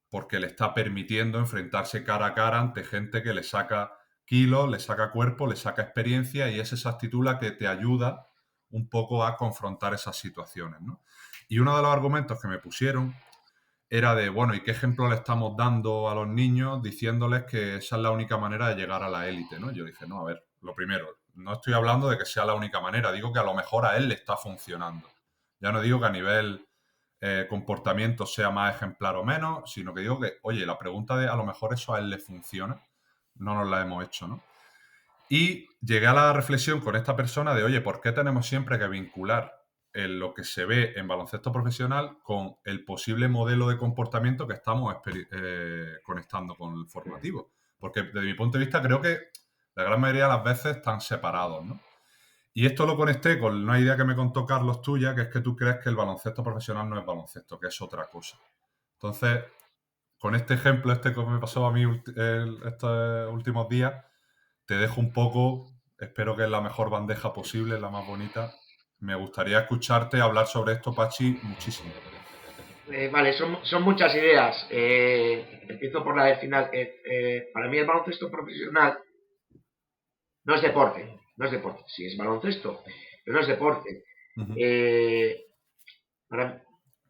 Speaker 3: porque le está permitiendo enfrentarse cara a cara ante gente que le saca kilos, le saca cuerpo, le saca experiencia y es esa actitud la que te ayuda un poco a confrontar esas situaciones, ¿no? Y uno de los argumentos que me pusieron era de, bueno, ¿y qué ejemplo le estamos dando a los niños diciéndoles que esa es la única manera de llegar a la élite, ¿no? Yo dije, no, a ver, lo primero, no estoy hablando de que sea la única manera, digo que a lo mejor a él le está funcionando. Ya no digo que a nivel comportamiento sea más ejemplar o menos, sino que digo que, oye, la pregunta de a lo mejor eso a él le funciona, no nos la hemos hecho, ¿no? Y llegué a la reflexión con esta persona de, oye, ¿por qué tenemos siempre que vincular lo que se ve en baloncesto profesional con el posible modelo de comportamiento que estamos conectando con el formativo? Porque desde mi punto de vista creo que la gran mayoría de las veces están separados, ¿no? Y esto lo conecté con una idea que me contó Carlos tuya, que es que tú crees que el baloncesto profesional no es baloncesto, que es otra cosa. Entonces, con este ejemplo, este que me pasó a mí estos últimos días, te dejo un poco, espero que es la mejor bandeja posible, la más bonita. Me gustaría escucharte hablar sobre esto, Pachi, muchísimo.
Speaker 4: Vale, son muchas ideas. Empiezo por la del final. Para mí el baloncesto profesional no es deporte. No es deporte. Sí es baloncesto, pero no es deporte.
Speaker 3: Uh-huh.
Speaker 4: Eh, para,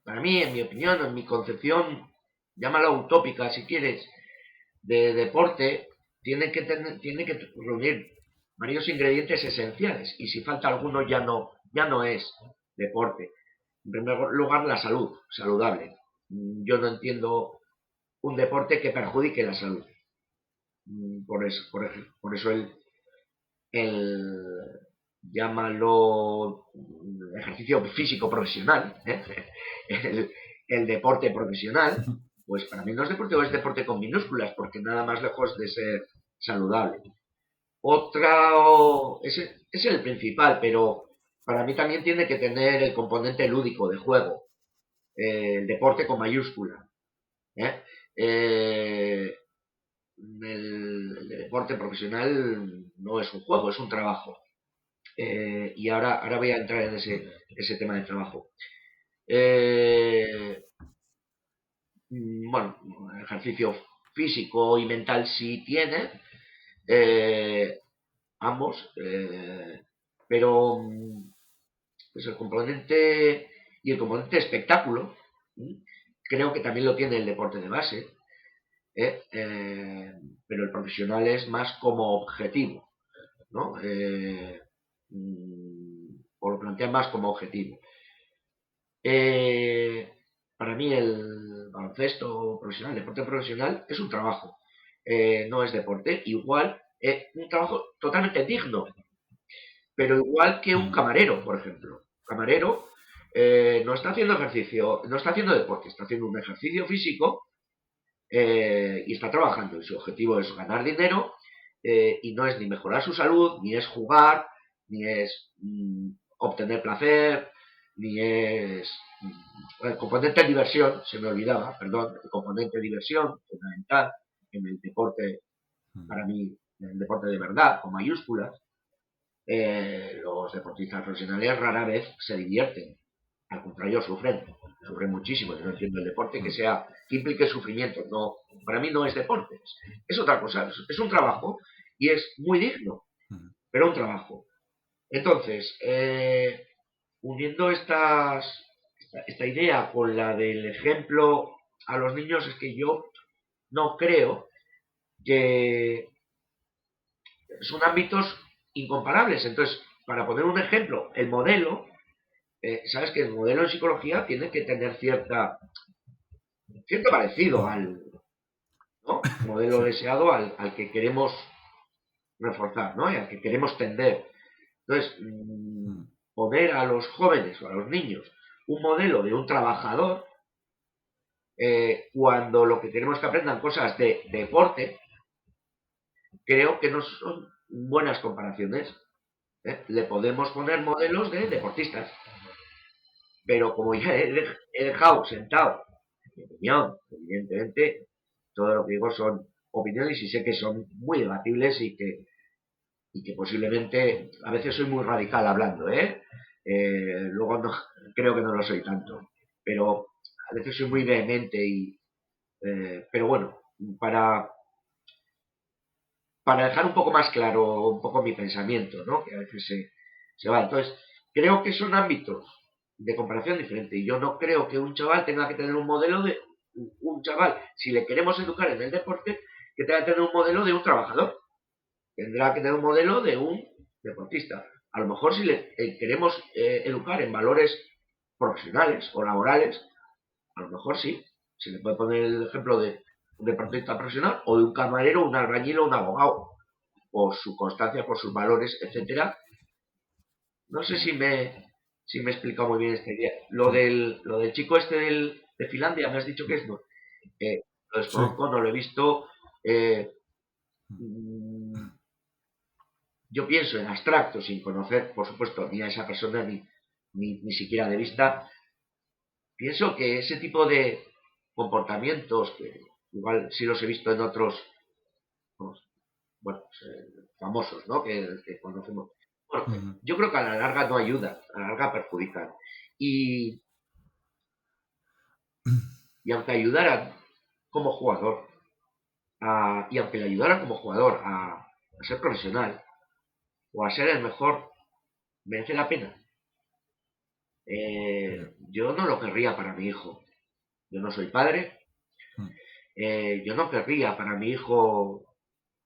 Speaker 4: para mí, en mi opinión, en mi concepción, llámala utópica si quieres, de deporte, tiene que reunir varios ingredientes esenciales. Y si falta alguno ya no es deporte. En primer lugar, la salud, saludable. Yo no entiendo un deporte que perjudique la salud. Por eso el llámalo ejercicio físico profesional, ¿eh? el deporte profesional, pues para mí no es deporte o es deporte con minúsculas, porque nada más lejos de ser saludable. Otra, es el principal, pero para mí también tiene que tener el componente lúdico de juego, el deporte con mayúscula. ¿Eh? El deporte profesional no es un juego, es un trabajo. Y ahora voy a entrar en ese tema de trabajo. Bueno, ejercicio físico y mental sí tiene, ambos, pero pues el componente espectáculo, creo que también lo tiene el deporte de base, pero el profesional es más como objetivo, ¿no? O lo plantea más como objetivo. Para mí el baloncesto profesional, el deporte profesional, es un trabajo, no es deporte. Igual, un trabajo totalmente digno, pero igual que un camarero, por ejemplo. Camarero no está haciendo ejercicio, no está haciendo deporte, está haciendo un ejercicio físico y está trabajando. Y su objetivo es ganar dinero y no es ni mejorar su salud, ni es jugar, ni es obtener placer, ni es el componente de diversión, se me olvidaba, perdón, el componente de diversión fundamental en el deporte, para mí, en el deporte de verdad, con mayúsculas. Los deportistas profesionales rara vez se divierten, al contrario sufren muchísimo. Yo no entiendo el deporte que implique sufrimiento. No, para mí no es deporte, es otra cosa, es un trabajo y es muy digno, pero un trabajo. Entonces, uniendo esta idea con la del ejemplo a los niños, es que yo no creo que son ámbitos incomparables. Entonces, para poner un ejemplo, el modelo, sabes que el modelo en psicología tiene que tener cierto parecido al, ¿no? Modelo deseado al que queremos reforzar, ¿no? Y al que queremos tender. Entonces, poner a los jóvenes o a los niños un modelo de un trabajador, cuando lo que queremos es que aprendan cosas de deporte, creo que no son buenas comparaciones. Le podemos poner modelos de deportistas, pero como ya he dejado sentado mi opinión, evidentemente todo lo que digo son opiniones y sé que son muy debatibles y que posiblemente a veces soy muy radical hablando, luego no, creo que no lo soy tanto, pero a veces soy muy vehemente pero bueno, para para dejar un poco más claro un poco mi pensamiento, ¿no? Que a veces se va. Entonces, creo que son ámbitos de comparación diferentes. Y yo no creo que un chaval tenga que tener un modelo de un chaval, si le queremos educar en el deporte, que tenga que tener un modelo de un trabajador. Tendrá que tener un modelo de un deportista. A lo mejor si le queremos educar en valores profesionales o laborales, a lo mejor sí. Se le puede poner el ejemplo de un deportista profesional o de un camarero, un albañil o un abogado, por su constancia, por sus valores, etcétera. No sé si me he explicado muy bien esta idea. Lo del chico este de Finlandia, me has dicho que es, ¿no? Lo
Speaker 3: Sí.
Speaker 4: desconozco, no lo he visto. Yo pienso en abstracto, sin conocer, por supuesto, ni a esa persona, ni siquiera de vista. Pienso que ese tipo de comportamientos, que igual sí los he visto en otros, pues, bueno, famosos, ¿no? Que conocemos. Bueno, yo creo que a la larga no ayuda, a la larga perjudican. Y, y aunque ayudaran como jugador, y aunque le ayudaran como jugador a ser profesional o a ser el mejor, merece la pena. Yo no lo querría para mi hijo. Yo no soy padre. Yo no querría para mi hijo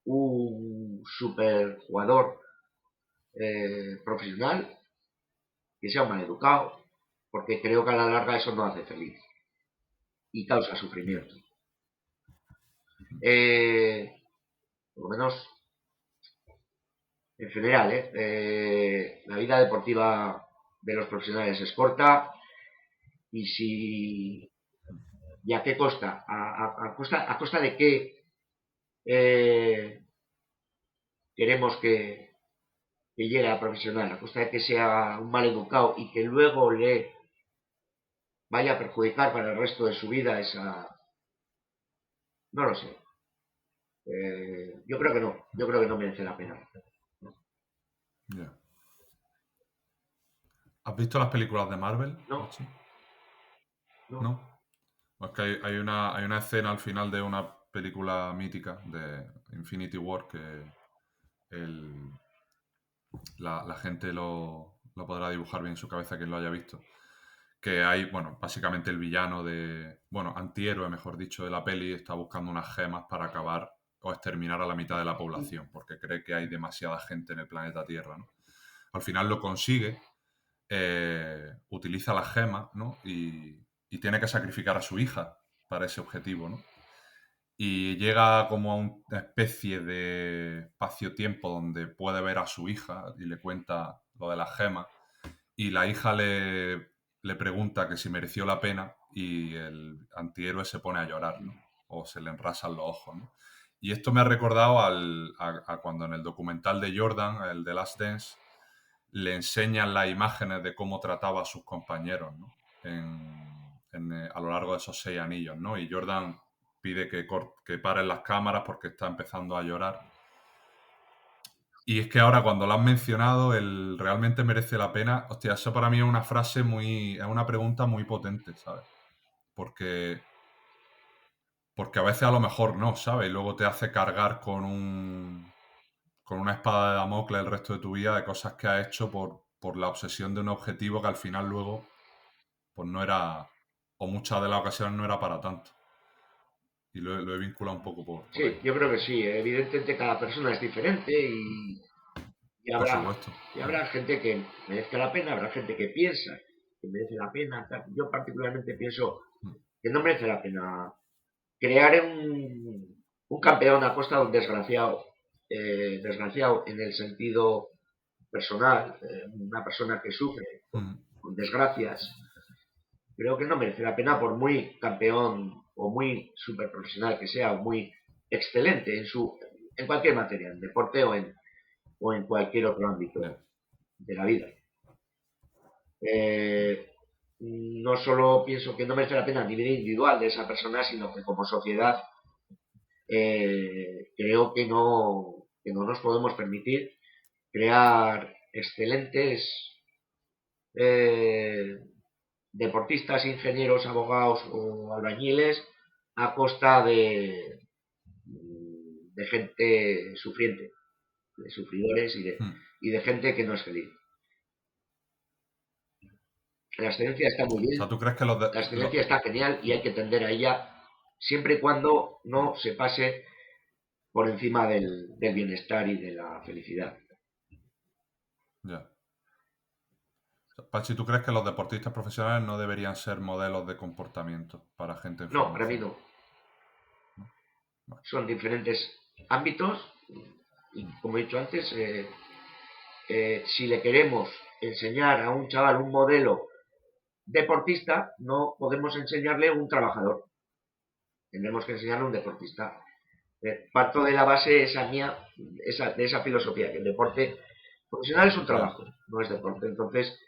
Speaker 4: un super jugador profesional que sea un maleducado, porque creo que a la larga eso no hace feliz y causa sufrimiento. Por lo menos en general, la vida deportiva de los profesionales es corta y si... ¿Y a qué costa? ¿A costa de qué queremos que llegue a profesional? ¿A costa de que sea un mal educado y que luego le vaya a perjudicar para el resto de su vida esa... No lo sé. Yo creo que no. Yo creo que no merece la pena.
Speaker 3: Yeah. ¿Has visto las películas de Marvel?
Speaker 4: No.
Speaker 3: ¿No? Es que hay una escena al final de una película mítica de Infinity War que la gente lo podrá dibujar bien en su cabeza quien lo haya visto. Que hay, bueno, básicamente el villano antihéroe, mejor dicho, de la peli está buscando unas gemas para acabar o exterminar a la mitad de la población, porque cree que hay demasiada gente en el planeta Tierra, ¿no? Al final lo consigue, utiliza las gemas, ¿no? Y tiene que sacrificar a su hija para ese objetivo, ¿no? Y llega como a una especie de espacio-tiempo donde puede ver a su hija y le cuenta lo de las gemas y la hija le pregunta que si mereció la pena y el antihéroe se pone a llorar, ¿no? O se le enrasan los ojos, ¿no? Y esto me ha recordado a cuando en el documental de Jordan, el de Last Dance, le enseñan las imágenes de cómo trataba a sus compañeros, ¿no? A lo largo de esos 6 anillos, ¿no? Y Jordan pide que paren las cámaras porque está empezando a llorar. Y es que ahora cuando lo has mencionado, el realmente merece la pena. Hostia, eso para mí es una frase es una pregunta muy potente, ¿sabes? Porque a veces a lo mejor no, ¿sabes? Y luego te hace cargar con una espada de Damocles el resto de tu vida de cosas que has hecho por la obsesión de un objetivo que al final luego pues no era, o muchas de las ocasiones no era para tanto. Y lo he vinculado un poco por
Speaker 4: Sí,
Speaker 3: ahí.
Speaker 4: yo creo que sí. Evidentemente cada persona es diferente y
Speaker 3: Por
Speaker 4: habrá,
Speaker 3: supuesto.
Speaker 4: y habrá gente que merezca la pena, habrá gente que piensa que merece la pena. Yo particularmente pienso que no merece la pena crear un campeón a costa de un desgraciado, desgraciado en el sentido personal, una persona que sufre con desgracias. Creo que no merece la pena por muy campeón o muy super profesional que sea, o muy excelente en cualquier materia, en deporte o en cualquier otro ámbito de la vida. No solo pienso que no merece la pena a nivel individual de esa persona, sino que como sociedad creo que no nos podemos permitir crear excelentes deportistas, ingenieros, abogados o albañiles a costa de gente sufriente, de sufridores y de gente que no es feliz. La excelencia está muy
Speaker 3: O sea,
Speaker 4: bien,
Speaker 3: ¿tú crees que
Speaker 4: la excelencia está genial y hay que tender a ella siempre y cuando no se pase por encima del bienestar y de la felicidad.
Speaker 3: Ya. Pachi, ¿tú crees que los deportistas profesionales no deberían ser modelos de comportamiento para gente en
Speaker 4: No, para mí
Speaker 3: formación?
Speaker 4: no.
Speaker 3: ¿No? Vale.
Speaker 4: Son diferentes ámbitos y, como he dicho antes, si le queremos enseñar a un chaval un modelo deportista, no podemos enseñarle un trabajador. Tendremos que enseñarle un deportista. Parto de la base esa mía, de esa filosofía, que el deporte profesional es un
Speaker 3: Ya.
Speaker 4: trabajo, no es deporte. Entonces,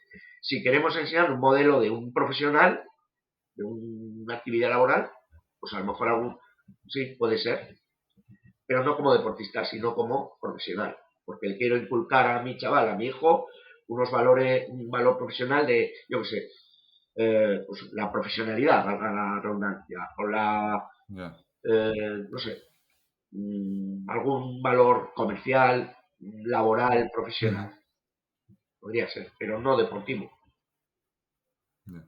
Speaker 4: si queremos enseñar un modelo de un profesional, de una actividad laboral, pues a lo mejor algún, sí, puede ser, pero no como deportista, sino como profesional. Porque le quiero inculcar a mi chaval, a mi hijo, unos valores, un valor profesional de, yo qué sé, pues la profesionalidad, valga la redundancia, o la,
Speaker 3: Ya.
Speaker 4: no sé, algún valor comercial, laboral,
Speaker 3: Ujú.
Speaker 4: profesional. Podría ser, pero no deportivo.
Speaker 3: Ya.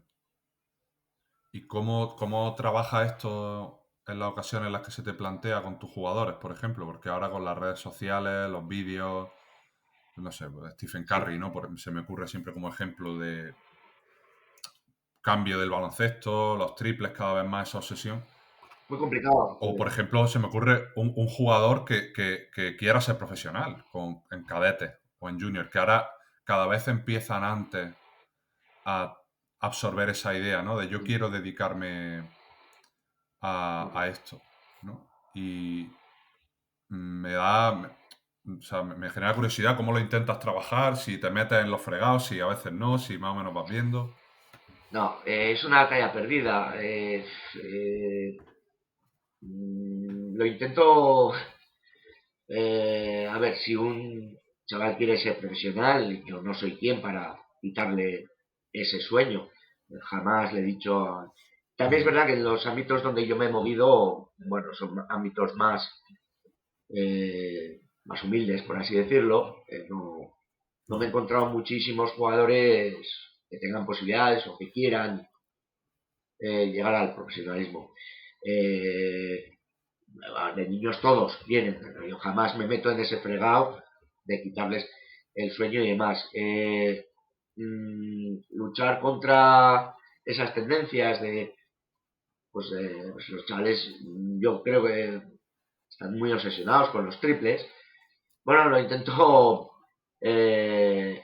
Speaker 3: ¿Y cómo trabaja esto en las ocasiones en las que se te plantea con tus jugadores, por ejemplo? Porque ahora con las redes sociales, los vídeos, no sé, pues Stephen
Speaker 4: Sí,
Speaker 3: Curry, ¿no? Se me ocurre siempre como ejemplo de cambio del baloncesto, los triples cada vez más, esa obsesión.
Speaker 4: muy complicado.
Speaker 3: O, por ejemplo, se me ocurre un jugador que quiera ser profesional en cadete o en junior, que ahora cada vez empiezan antes a absorber esa idea, ¿no? De yo quiero dedicarme a esto, ¿no? Y o sea, me genera curiosidad cómo lo intentas trabajar, si te metes en los fregados, si a veces no, si más o menos vas viendo.
Speaker 4: No, es una batalla perdida. Lo intento. A ver, si un chaval quiere ser profesional, yo no soy quien para quitarle ese sueño. Jamás le he dicho. También es
Speaker 3: Ujú.
Speaker 4: verdad que en los ámbitos donde yo me he movido, bueno, son ámbitos más humildes, por así decirlo. No me he
Speaker 3: Ujú.
Speaker 4: encontrado muchísimos jugadores que tengan posibilidades o que quieran llegar al profesionalismo. Eh, de niños todos vienen, pero yo jamás me meto en ese fregado de quitarles el sueño y demás. Luchar contra esas tendencias pues los chavales, yo creo que están muy obsesionados con los triples. Bueno, lo intento eh,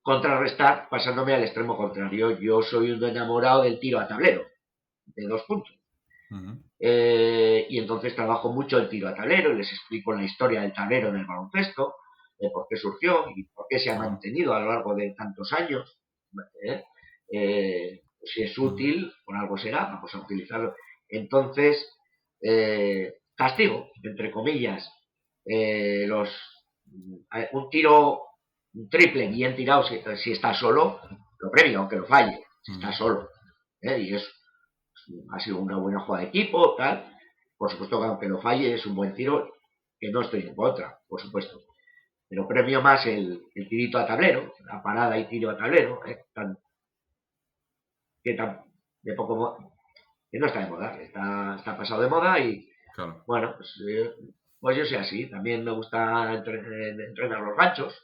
Speaker 4: contrarrestar pasándome al extremo contrario. Yo soy un enamorado del tiro a tablero, de 2 puntos.
Speaker 3: Ujú.
Speaker 4: Y entonces trabajo mucho el tiro a tablero y les explico la historia del tablero en el baloncesto, de por qué surgió y por qué se ha
Speaker 3: Claro.
Speaker 4: mantenido a lo largo de tantos años. ¿eh? Si es
Speaker 3: Ujú.
Speaker 4: útil, por algo será, vamos a utilizarlo. Entonces, castigo, entre comillas, un tiro, un triple bien tirado si está solo, lo premio, aunque lo falle, si está
Speaker 3: Ujú.
Speaker 4: solo. Y es ha sido una buena jugada de equipo, tal. Por supuesto que aunque lo falle es un buen tiro, que no estoy en contra, por supuesto. Pero premio más el tirito a tablero, la parada y tiro a tablero, que tan, de poco que no está de moda, está pasado de moda y
Speaker 3: Claro.
Speaker 4: bueno, pues yo soy así. También me gusta entrenar los ganchos,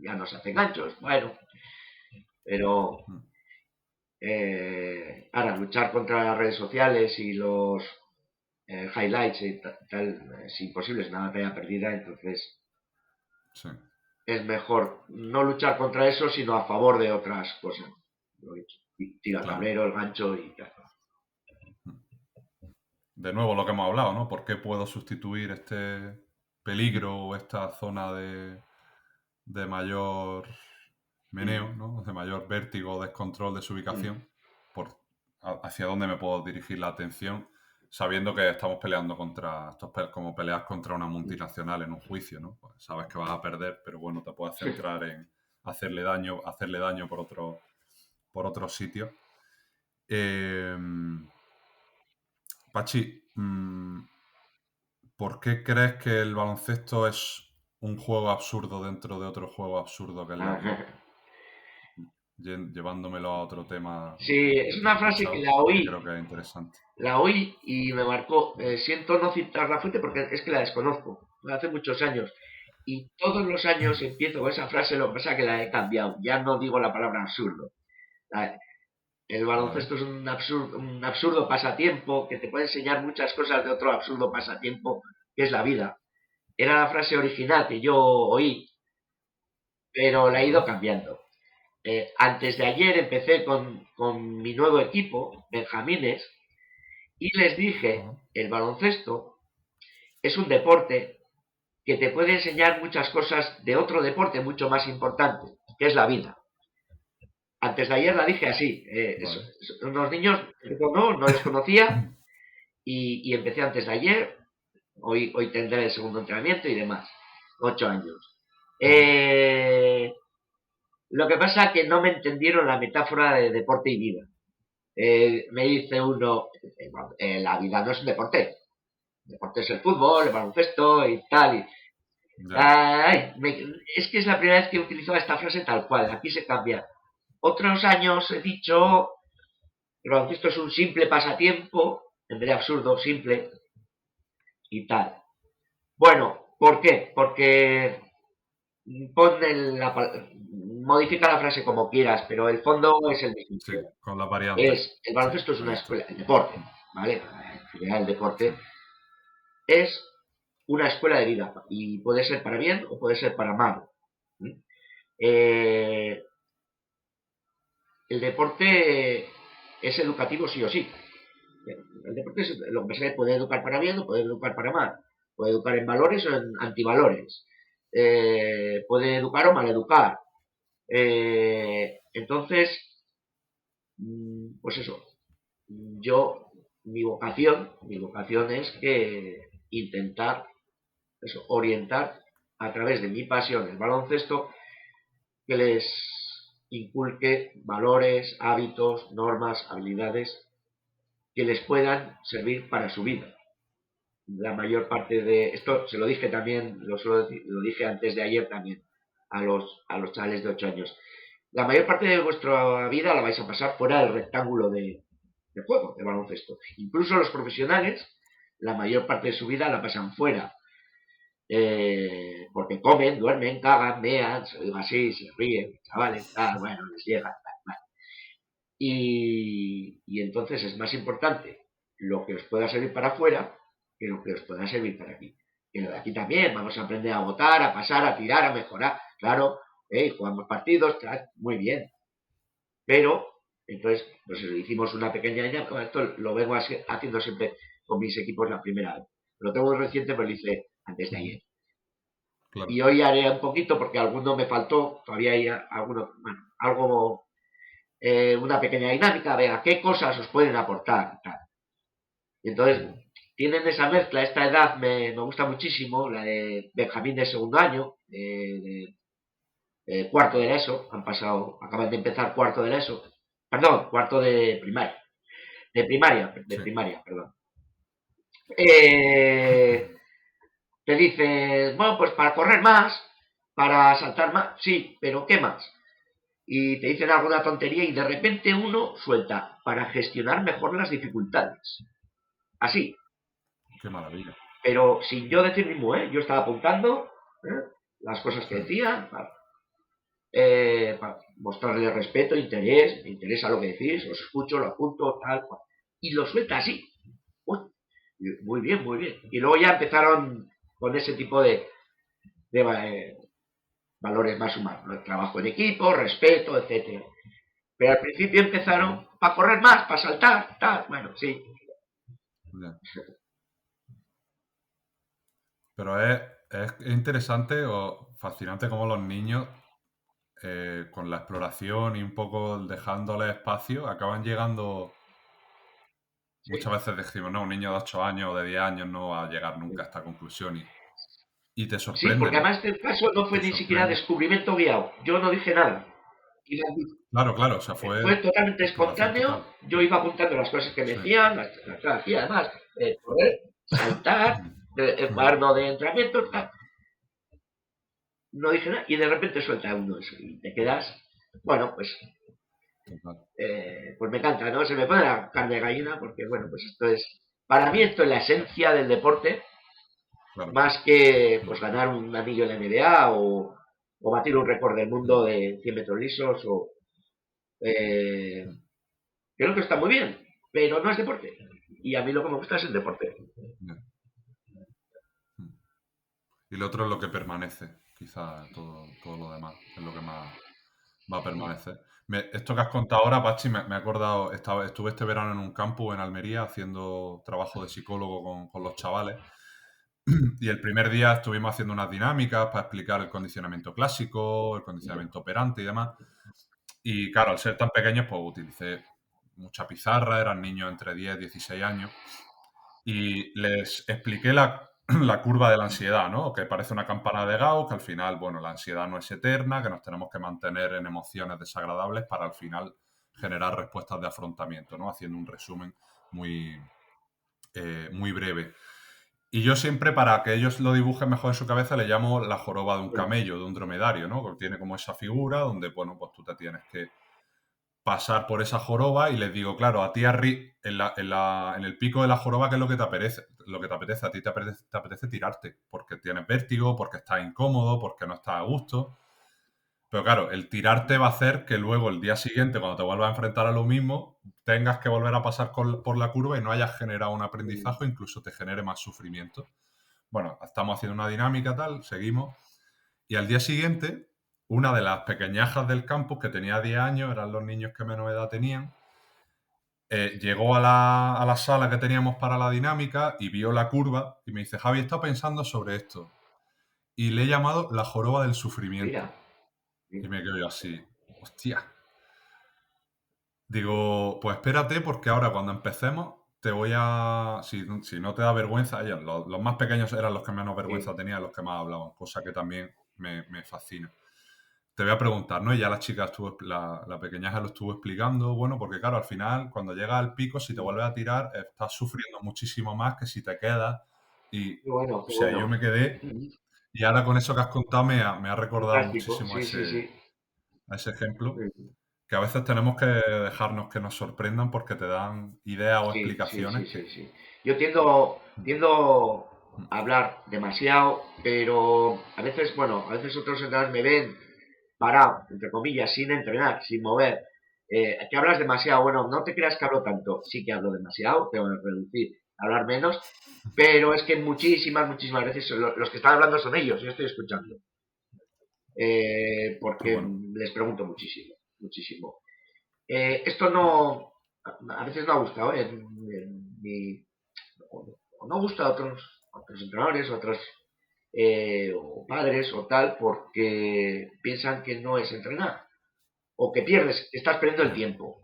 Speaker 4: ya no se hacen ganchos, bueno, pero
Speaker 3: Mm.
Speaker 4: ahora luchar contra las redes sociales y los highlights y tal, es imposible, es una batalla perdida, entonces
Speaker 3: Sí.
Speaker 4: es mejor no luchar contra eso, sino a favor de otras cosas. Lo he dicho. Tiro al
Speaker 3: Claro.
Speaker 4: tablero, el gancho y tal.
Speaker 3: Mm. De nuevo lo que hemos hablado, ¿no? ¿Por qué puedo sustituir este peligro o esta zona de mayor
Speaker 4: Mm,
Speaker 3: meneo, ¿no? De mayor vértigo o descontrol de su
Speaker 4: mm,
Speaker 3: ubicación, por hacia dónde me puedo dirigir la atención, sabiendo que estamos peleando contra, esto es como pelear contra una
Speaker 4: mm.
Speaker 3: multinacional en un juicio, ¿no? Pues sabes que vas a perder, pero bueno, te puedes centrar en hacerle daño por otros sitios. Eh, Pachi, ¿por qué crees que el baloncesto es un juego absurdo dentro de otro juego absurdo que es la vida? Llevándomelo a otro tema
Speaker 4: Sí, es
Speaker 3: que te he
Speaker 4: una frase que
Speaker 3: escuchado,
Speaker 4: la
Speaker 3: porque
Speaker 4: oí,
Speaker 3: creo que es interesante.
Speaker 4: la oí y me marcó. Siento no citar la fuente porque es que la desconozco. Hace muchos años. Y todos los años empiezo con esa frase, lo que pasa es que la he cambiado. Ya no digo la palabra absurdo. El
Speaker 3: Vale,
Speaker 4: baloncesto es un absurdo pasatiempo que te puede enseñar muchas cosas de otro absurdo pasatiempo que es la vida. Era la frase original que yo oí, pero la he ido
Speaker 3: vale.
Speaker 4: cambiando. Antes de ayer empecé con mi nuevo equipo, Benjamines, y les dije,
Speaker 3: Ajá.
Speaker 4: el baloncesto es un deporte que te puede enseñar muchas cosas de otro deporte mucho más importante, que es la vida. Antes de ayer la dije así,
Speaker 3: Vale.
Speaker 4: unos niños no les conocía y empecé antes de ayer, hoy tendré el segundo entrenamiento y demás, 8 años.
Speaker 3: Ujú.
Speaker 4: Lo que pasa es que no me entendieron la metáfora de deporte y vida. Me dice uno, la vida no es un deporte, el deporte es el fútbol, el baloncesto y tal.
Speaker 3: Ya,
Speaker 4: Ay, es que es la primera vez que he utilizado esta frase tal cual, aquí se cambia. Otros años he dicho, el baloncesto es un simple pasatiempo, en vez de absurdo, simple y tal. Bueno, ¿por qué? Porque pon modifica la frase como quieras, pero el fondo es el mismo.
Speaker 3: sí, con las variantes.
Speaker 4: El
Speaker 3: Sí,
Speaker 4: baloncesto es una
Speaker 3: perfecto.
Speaker 4: escuela, el deporte, ¿vale? Al final el
Speaker 3: Sí,
Speaker 4: deporte es una escuela de vida y puede ser para bien o puede ser para mal. Eh, el deporte es educativo sí o sí. El deporte es lo que se puede educar para bien o puede educar para mal. Puede educar en valores o en antivalores. Puede educar o maleducar. Entonces, pues eso. Yo, mi vocación es que intentar eso, orientar a través de mi pasión, el baloncesto, que les inculque valores, hábitos, normas, habilidades que les puedan servir para su vida. La mayor parte de esto se lo dije también, lo dije antes de ayer también a los chavales de 8 años. La mayor parte de vuestra vida la vais a pasar fuera del rectángulo de juego, de baloncesto. Incluso los profesionales, la mayor parte de su vida la pasan fuera. Porque comen, duermen, cagan, mean, se lo digo así, se ríen, chavales, tal, bueno, les llega. Y entonces es más importante lo que os pueda servir para afuera que lo que os pueda servir para aquí. Y lo de aquí también, vamos a aprender a votar, a pasar, a tirar, a mejorar. Claro, jugamos partidos, muy bien. Pero, entonces, pues hicimos una pequeña esto lo vengo haciendo siempre con mis equipos la primera vez. Lo tengo reciente, pero lo hice antes de ayer.
Speaker 3: claro.
Speaker 4: Y hoy haré un poquito porque alguno me faltó, todavía hay alguno, bueno, algo, una pequeña dinámica, vea qué cosas os pueden aportar. Tal. Y entonces,
Speaker 3: Ujú.
Speaker 4: tienen esa mezcla, esta edad me gusta muchísimo, la de Benjamín de segundo año, cuarto de la ESO, acaban de empezar cuarto de la ESO, perdón, cuarto de
Speaker 3: Sí,
Speaker 4: primaria, perdón. Eh, te dices, bueno, pues para correr más, para saltar más, sí, pero ¿qué más? Y te dicen alguna tontería y de repente uno suelta para gestionar mejor las dificultades. Así,
Speaker 3: qué maravilla.
Speaker 4: pero sin yo decir ni mu, ¿eh? Yo estaba apuntando las cosas que
Speaker 3: Sí,
Speaker 4: decía para mostrarle respeto, interés, me interesa lo que decís, os escucho, lo apunto, tal cual. Y lo suelta así. Uy, muy bien, muy bien. Y luego ya empezaron con ese tipo de valores más humanos, ¿no? Trabajo en equipo, respeto, etcétera. Pero al principio
Speaker 3: ujú,
Speaker 4: empezaron para correr más, para saltar, tal, bueno, sí.
Speaker 3: ya. Pero es interesante o fascinante cómo los niños, con la exploración y un poco dejándoles espacio, acaban llegando.
Speaker 4: Sí,
Speaker 3: Muchas veces decimos, no, un niño de 8 años o de 10 años no va a llegar nunca a esta conclusión y te
Speaker 4: sí,
Speaker 3: sorprende,
Speaker 4: porque
Speaker 3: ¿no?
Speaker 4: además este caso no fue
Speaker 3: Te
Speaker 4: ni siquiera
Speaker 3: sorprende.
Speaker 4: descubrimiento guiado. Yo no dije nada. Y
Speaker 3: Claro, claro, o sea, fue
Speaker 4: fue totalmente
Speaker 3: exploración
Speaker 4: espontáneo.
Speaker 3: total.
Speaker 4: Yo iba apuntando las cosas que me
Speaker 3: Sí.
Speaker 4: decían, las hacía además, correr, saltar. el cuaderno de entrenamiento, tal. No dije nada y de repente suelta uno eso y te quedas, bueno, pues me encanta, ¿no? Se me pone la carne de gallina porque, bueno, pues esto es, para mí esto es la esencia del deporte,
Speaker 3: Claro.
Speaker 4: más que pues ganar un anillo en la NBA o batir un récord del mundo de 100 metros lisos o... creo que está muy bien, pero no es deporte. Y a mí lo que me gusta es el deporte.
Speaker 3: Y lo otro es lo que permanece, quizá todo lo demás es lo que más va a permanecer. Esto que has contado ahora, Pachi, me he acordado, estuve este verano en un campus en Almería haciendo trabajo de psicólogo con los chavales y el primer día estuvimos haciendo unas dinámicas para explicar el condicionamiento clásico, el condicionamiento operante y demás. Y claro, al ser tan pequeños, pues utilicé mucha pizarra, eran niños entre 10 y 16 años y les expliqué la curva de la ansiedad, ¿no? Que parece una campana de Gauss, que al final, bueno, la ansiedad no es eterna, que nos tenemos que mantener en emociones desagradables para al final generar respuestas de afrontamiento, ¿no? Haciendo un resumen muy, muy breve. Y yo siempre, para que ellos lo dibujen mejor en su cabeza, le llamo la joroba de un camello, de un dromedario, ¿no? Porque tiene como esa figura donde, bueno, pues tú te tienes que pasar por esa joroba y les digo, claro, a ti en el pico de la joroba, ¿qué es lo que te apetece? Lo que te apetece, a ti te apetece tirarte, porque tienes vértigo, porque estás incómodo, porque no estás a gusto. Pero claro, el tirarte va a hacer que luego el día siguiente, cuando te vuelvas a enfrentar a lo mismo, tengas que volver a pasar por la curva y no hayas generado un aprendizaje, incluso te genere más sufrimiento. Bueno, estamos haciendo una dinámica tal, seguimos. Y al día siguiente, una de las pequeñajas del campus, que tenía 10 años, eran los niños que menos edad tenían, llegó a la sala que teníamos para la dinámica y vio la curva y me dice, Javi, he estado pensando sobre esto. Y le he llamado la joroba del sufrimiento.
Speaker 4: Mira,
Speaker 3: Y me quedo yo así, hostia. Digo, pues espérate porque ahora cuando empecemos te voy a... Si no te da vergüenza, los más pequeños eran los que menos vergüenza
Speaker 4: sí.
Speaker 3: tenían, los que más hablaban, cosa que también me fascina. Te voy a preguntar, ¿no? Y ya la chica la pequeñaja lo estuvo explicando, bueno, porque claro, al final, cuando llegas al pico, si te vuelves a tirar, estás sufriendo muchísimo más que si te quedas. Y,
Speaker 4: Qué bueno,
Speaker 3: o
Speaker 4: qué
Speaker 3: sea, yo
Speaker 4: bueno.
Speaker 3: me quedé, y ahora con eso que has contado me ha recordado
Speaker 4: Fantástico,
Speaker 3: muchísimo
Speaker 4: sí, sí, sí.
Speaker 3: a ese ejemplo, que a veces tenemos que dejarnos que nos sorprendan porque te dan ideas o
Speaker 4: Sí, sí, sí,
Speaker 3: explicaciones
Speaker 4: sí,
Speaker 3: que...
Speaker 4: sí. Yo tiendo a hablar demasiado, pero a veces, bueno, a veces otros entrenadores me ven parado, entre comillas, sin entrenar, sin mover. Que hablas demasiado. Bueno, no te creas que hablo tanto. Sí que hablo demasiado, tengo que reducir, hablar menos, pero es que muchísimas veces los que están hablando son ellos, yo estoy escuchando.
Speaker 3: Qué
Speaker 4: Porque
Speaker 3: bueno.
Speaker 4: les pregunto muchísimo, muchísimo. Esto no, a veces no ha gustado, o no gusta a otros entrenadores, otros o padres o tal, porque piensan que no es entrenar, o que pierdes, que estás perdiendo el
Speaker 3: Ya.
Speaker 4: tiempo.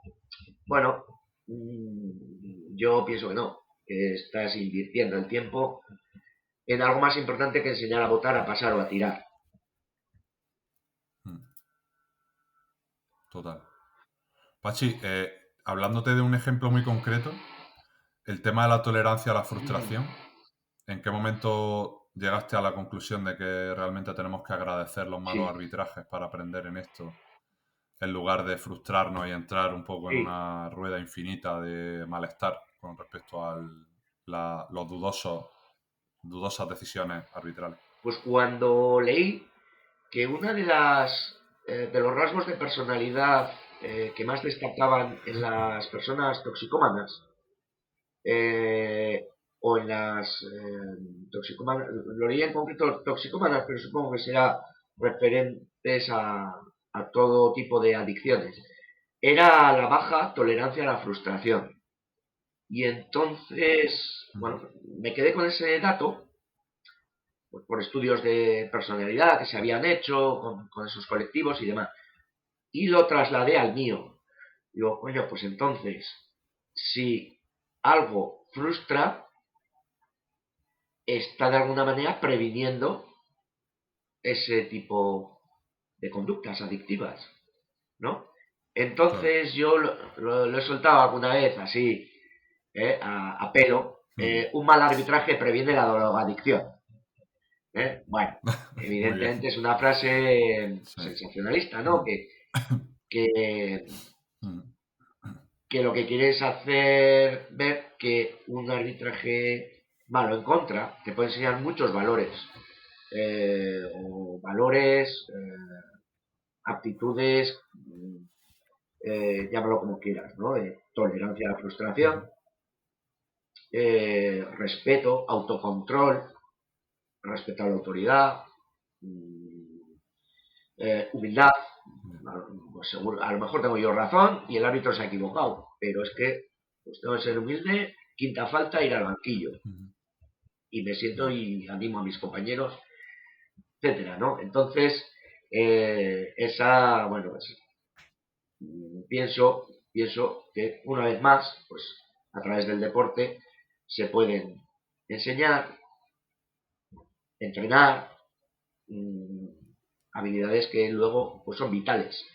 Speaker 4: Bueno, yo pienso que no, que estás invirtiendo el tiempo en algo más importante que enseñar a votar, a pasar o a tirar.
Speaker 3: Mm, Total. Pachi, hablándote de un ejemplo muy concreto, el tema de la tolerancia a la frustración, ¿en qué momento llegaste a la conclusión de que realmente tenemos que agradecer los malos
Speaker 4: Sí,
Speaker 3: arbitrajes para aprender en esto, en lugar de frustrarnos y entrar un poco en
Speaker 4: sí.
Speaker 3: una rueda infinita de malestar con respecto a los dudosas decisiones arbitrales?
Speaker 4: Pues cuando leí que una de los rasgos de personalidad que más destacaban en las personas toxicómanas eh, o en las toxicómanas, lo leí en concreto toxicómanas, pero supongo que será referentes a todo tipo de adicciones, era la baja tolerancia a la frustración. Y entonces, bueno, me quedé con ese dato pues, por estudios de personalidad que se habían hecho con esos colectivos y demás. Y lo trasladé al mío. Digo, coño, pues entonces, si algo frustra, está de alguna manera previniendo ese tipo de conductas adictivas, ¿no?
Speaker 3: Claro.
Speaker 4: Entonces yo lo he soltado alguna vez así, a pelo, un mal arbitraje previene la drogadicción. Bueno, evidentemente es una frase sensacionalista, ¿no? Que lo que quiere es hacer ver que un arbitraje malo en contra te puede enseñar muchos valores. O valores, aptitudes, llámalo como quieras, ¿no? Tolerancia a la frustración, respeto, autocontrol, respeto a la autoridad, humildad. Pues seguro, a lo mejor tengo yo razón y el árbitro se ha equivocado, pero es que pues tengo que ser humilde, quinta falta, ir al banquillo. Y me siento y animo a mis compañeros, etcétera, ¿no? Entonces, pienso que una vez más, pues a través del deporte se pueden enseñar, entrenar, habilidades que luego pues son vitales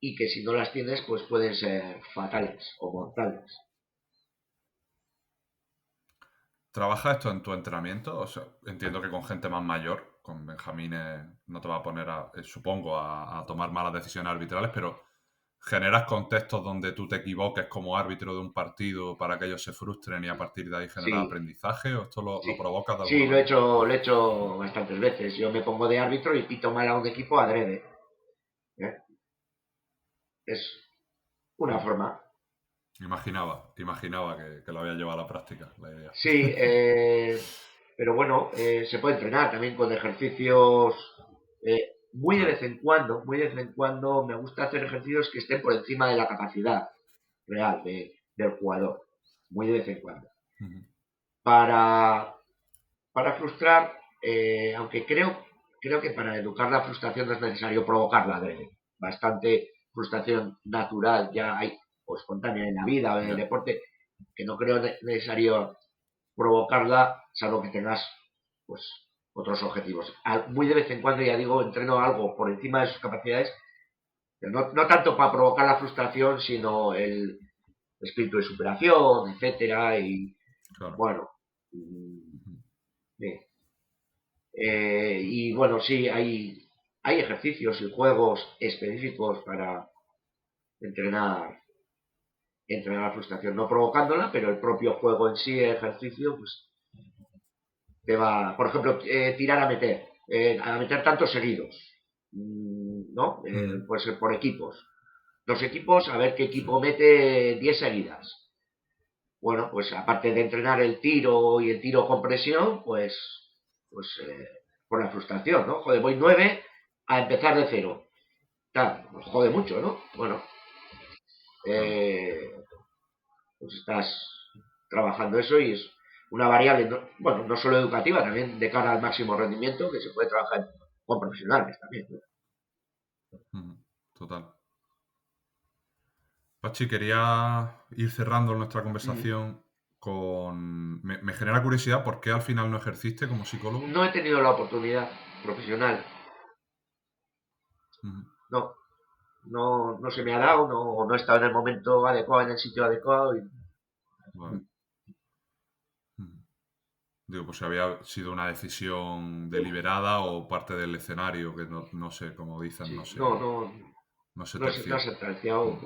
Speaker 4: y que si no las tienes pues pueden ser fatales o mortales.
Speaker 3: ¿Trabajas esto en tu entrenamiento? O sea, entiendo que con gente más mayor, con Benjamines, no te va a poner, supongo, a tomar malas decisiones arbitrales, pero ¿generas contextos donde tú te equivoques como árbitro de un partido para que ellos se frustren y a partir de ahí generar aprendizaje? ¿O esto lo provocas de alguna manera?
Speaker 4: Sí, lo he hecho bastantes veces. Yo me pongo de árbitro y pito mal a un equipo adrede. Es una forma.
Speaker 3: Imaginaba que lo había llevado a la práctica, la idea.
Speaker 4: Sí, pero bueno, se puede entrenar también con ejercicios. Muy de vez en cuando me gusta hacer ejercicios que estén por encima de la capacidad real del jugador. Muy de vez en cuando. Para frustrar, aunque creo que para educar la frustración no es necesario provocarla adrede. Bastante frustración natural ya hay, o espontánea en la vida o en el deporte, que no creo necesario provocarla, salvo que tengas pues otros objetivos. Muy de vez en cuando, ya digo, entreno algo por encima de sus capacidades, pero no tanto para provocar la frustración, sino el espíritu de superación, etcétera, y bueno, bien. Y bueno, sí, hay ejercicios y juegos específicos para entrenar la frustración, no provocándola, pero el propio juego en sí, el ejercicio, pues te va, por ejemplo, tirar a meter tantos seguidos, ¿no? Pues por equipos. 2 equipos, a ver qué equipo mete 10 seguidas. Bueno, pues aparte de entrenar el tiro y el tiro con presión, pues por la frustración, ¿no? Joder, voy 9 a empezar de 0. Nos jode mucho, ¿no? Bueno, pues estás trabajando eso y es una variable, no solo educativa, también de cara al máximo rendimiento, que se puede trabajar con profesionales también, ¿no?
Speaker 3: Total. Pachi, quería ir cerrando nuestra conversación con... Me genera curiosidad por qué al final no ejerciste como psicólogo.
Speaker 4: No he tenido la oportunidad profesional. No se me ha dado, no he estado en el momento adecuado, en el sitio adecuado.
Speaker 3: Vale. Digo, pues si había sido una decisión deliberada o parte del escenario, que no sé, como dicen,
Speaker 4: Sí,
Speaker 3: no se
Speaker 4: no se terciado,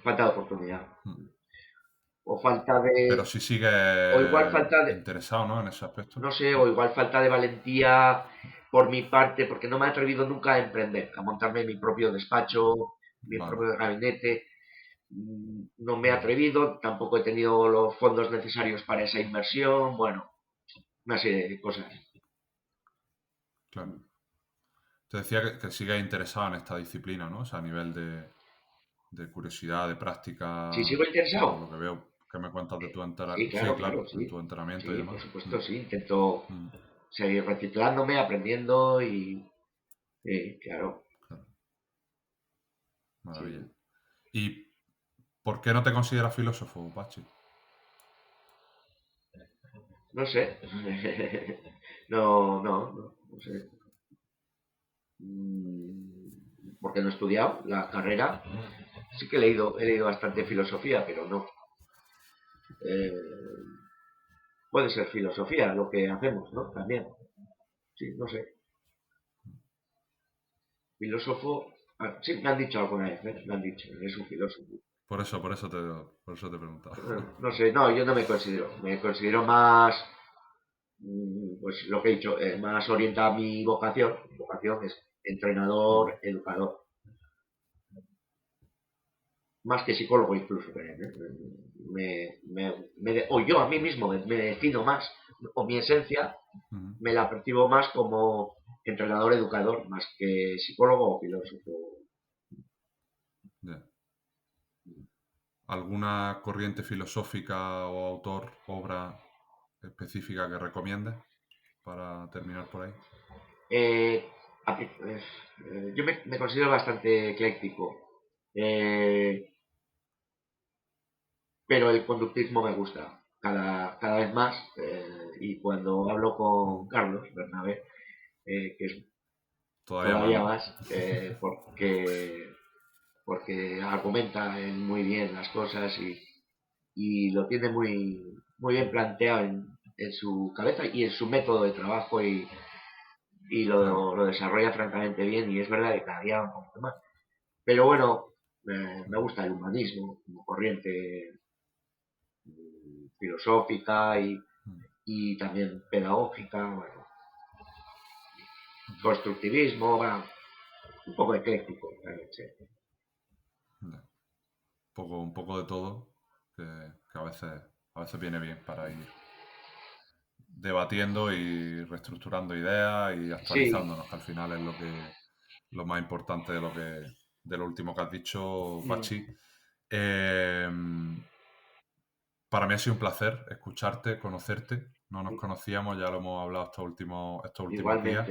Speaker 4: falta de oportunidad. O falta de...
Speaker 3: Pero sí sigue
Speaker 4: o igual falta de,
Speaker 3: interesado, ¿no? En ese aspecto.
Speaker 4: No sé, o igual falta de valentía por mi parte, porque no me he atrevido nunca a emprender, a montarme mi propio despacho, mi propio gabinete. No me he atrevido, tampoco he tenido los fondos necesarios para esa inversión, bueno, una serie de cosas.
Speaker 3: Claro. Te decía que sigues interesado en esta disciplina, ¿no? O sea, a nivel de curiosidad, de práctica.
Speaker 4: ¿Sí sigo interesado?
Speaker 3: Por lo que veo que me cuentas de tu entrenamiento.
Speaker 4: Sí, claro,
Speaker 3: en tu entrenamiento y demás.
Speaker 4: Por supuesto, sí. Intento seguir reciclándome, aprendiendo y... claro.
Speaker 3: Maravilla. Sí. ¿Y por qué no te consideras filósofo, Pachi?
Speaker 4: No sé. no sé. Porque no he estudiado la carrera. Sí que he leído bastante filosofía, pero no. puede ser filosofía lo que hacemos, ¿no? También. Sí, no sé. Filósofo. Sí, me han dicho alguna vez, ¿eh? Me han dicho, eres un filósofo.
Speaker 3: Por eso te preguntaba.
Speaker 4: No sé, no, yo no me considero. Me considero más, pues lo que he dicho, más orientada a mi vocación. Mi vocación es entrenador, educador. Más que psicólogo incluso. O yo a mí mismo me defino más, o mi esencia me la percibo más como entrenador, educador, más que psicólogo o filósofo.
Speaker 3: Yeah. ¿Alguna corriente filosófica o autor, obra específica que recomiendes para terminar por ahí?
Speaker 4: Yo me considero bastante ecléctico, pero el conductismo me gusta cada vez más, y cuando hablo con Carlos Bernabé, que es todavía más, porque argumenta muy bien las cosas y lo tiene muy bien planteado en su cabeza y en su método de trabajo y lo desarrolla francamente bien, y es verdad que cada día un poquito más. Pero bueno, me gusta el humanismo como corriente filosófica y también pedagógica, bueno, constructivismo, bueno, un poco ecléctico, sí.
Speaker 3: Un poco de todo, que a veces viene bien para ir debatiendo y reestructurando ideas y actualizándonos, que al final es lo más importante de lo último que has dicho, Pachi. Para mí ha sido un placer escucharte, conocerte. No nos conocíamos, ya lo hemos hablado estos últimos días.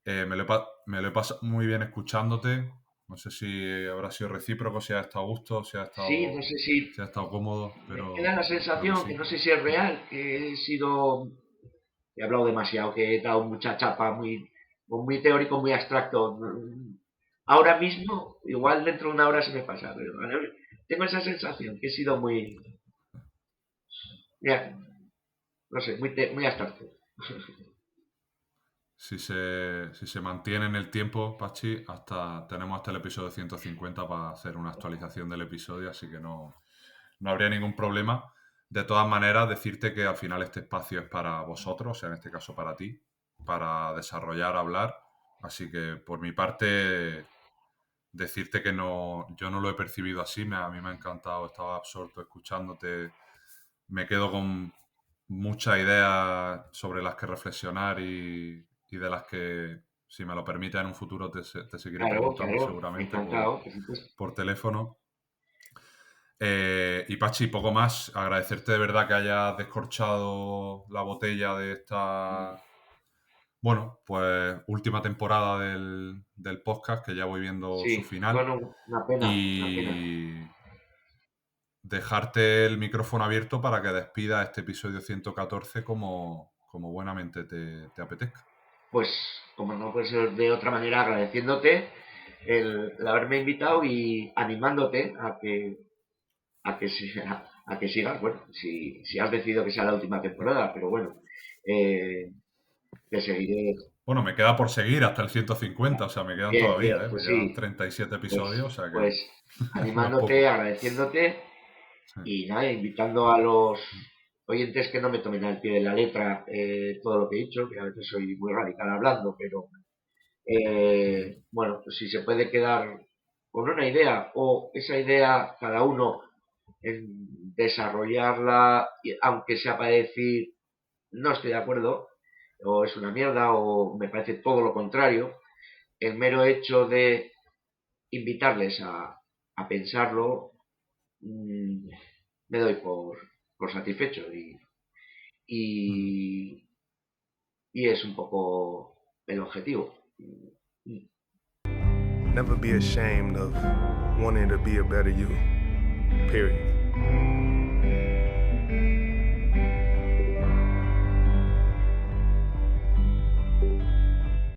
Speaker 3: Me lo he pasado muy bien escuchándote. No sé si habrá sido recíproco, si has estado a gusto, si has estado,
Speaker 4: sí, no sé si
Speaker 3: has estado cómodo. Pero
Speaker 4: me queda la sensación que no sé si es real, que he hablado demasiado, que he dado mucha chapa, muy teórico, muy abstracto. Ahora mismo, igual dentro de una hora se me pasa, pero tengo esa sensación que he sido muy, no sé, muy abstracto.
Speaker 3: Si se mantiene en el tiempo, Pachi, tenemos hasta el episodio 150 para hacer una actualización del episodio, así que no habría ningún problema. De todas maneras, decirte que al final este espacio es para vosotros, o sea, en este caso para ti, para desarrollar, hablar. Así que por mi parte, decirte que yo no lo he percibido así, a mí me ha encantado, estaba absorto escuchándote, me quedo con muchas ideas sobre las que reflexionar y de las que, si me lo permite, en un futuro te seguiré preguntando seguramente por teléfono. Y Pachi, poco más. Agradecerte de verdad que hayas descorchado la botella de esta, bueno, pues última temporada del podcast, que ya voy viendo su final.
Speaker 4: Bueno, una pena.
Speaker 3: Dejarte el micrófono abierto para que despidas este episodio 114 como buenamente te apetezca.
Speaker 4: Pues, como no puede ser de otra manera, agradeciéndote el haberme invitado y animándote a que sigas, bueno, si has decidido que sea la última temporada, pero bueno, te seguiré.
Speaker 3: Bueno, me queda por seguir hasta el 150, o sea, me quedan todavía,
Speaker 4: pues
Speaker 3: me quedan 37 episodios, o sea que...
Speaker 4: Pues animándote, agradeciéndote, sí. Y nada, invitando a los oyentes que no me tomen al pie de la letra todo lo que he dicho, que a veces soy muy radical hablando, pero bueno, pues si se puede quedar con una idea, o esa idea cada uno en desarrollarla, aunque sea para decir no estoy de acuerdo, o es una mierda, o me parece todo lo contrario, el mero hecho de invitarles a pensarlo, me doy por satisfecho y es un poco el objetivo.
Speaker 2: Never be ashamed of wanting to be a better you, period.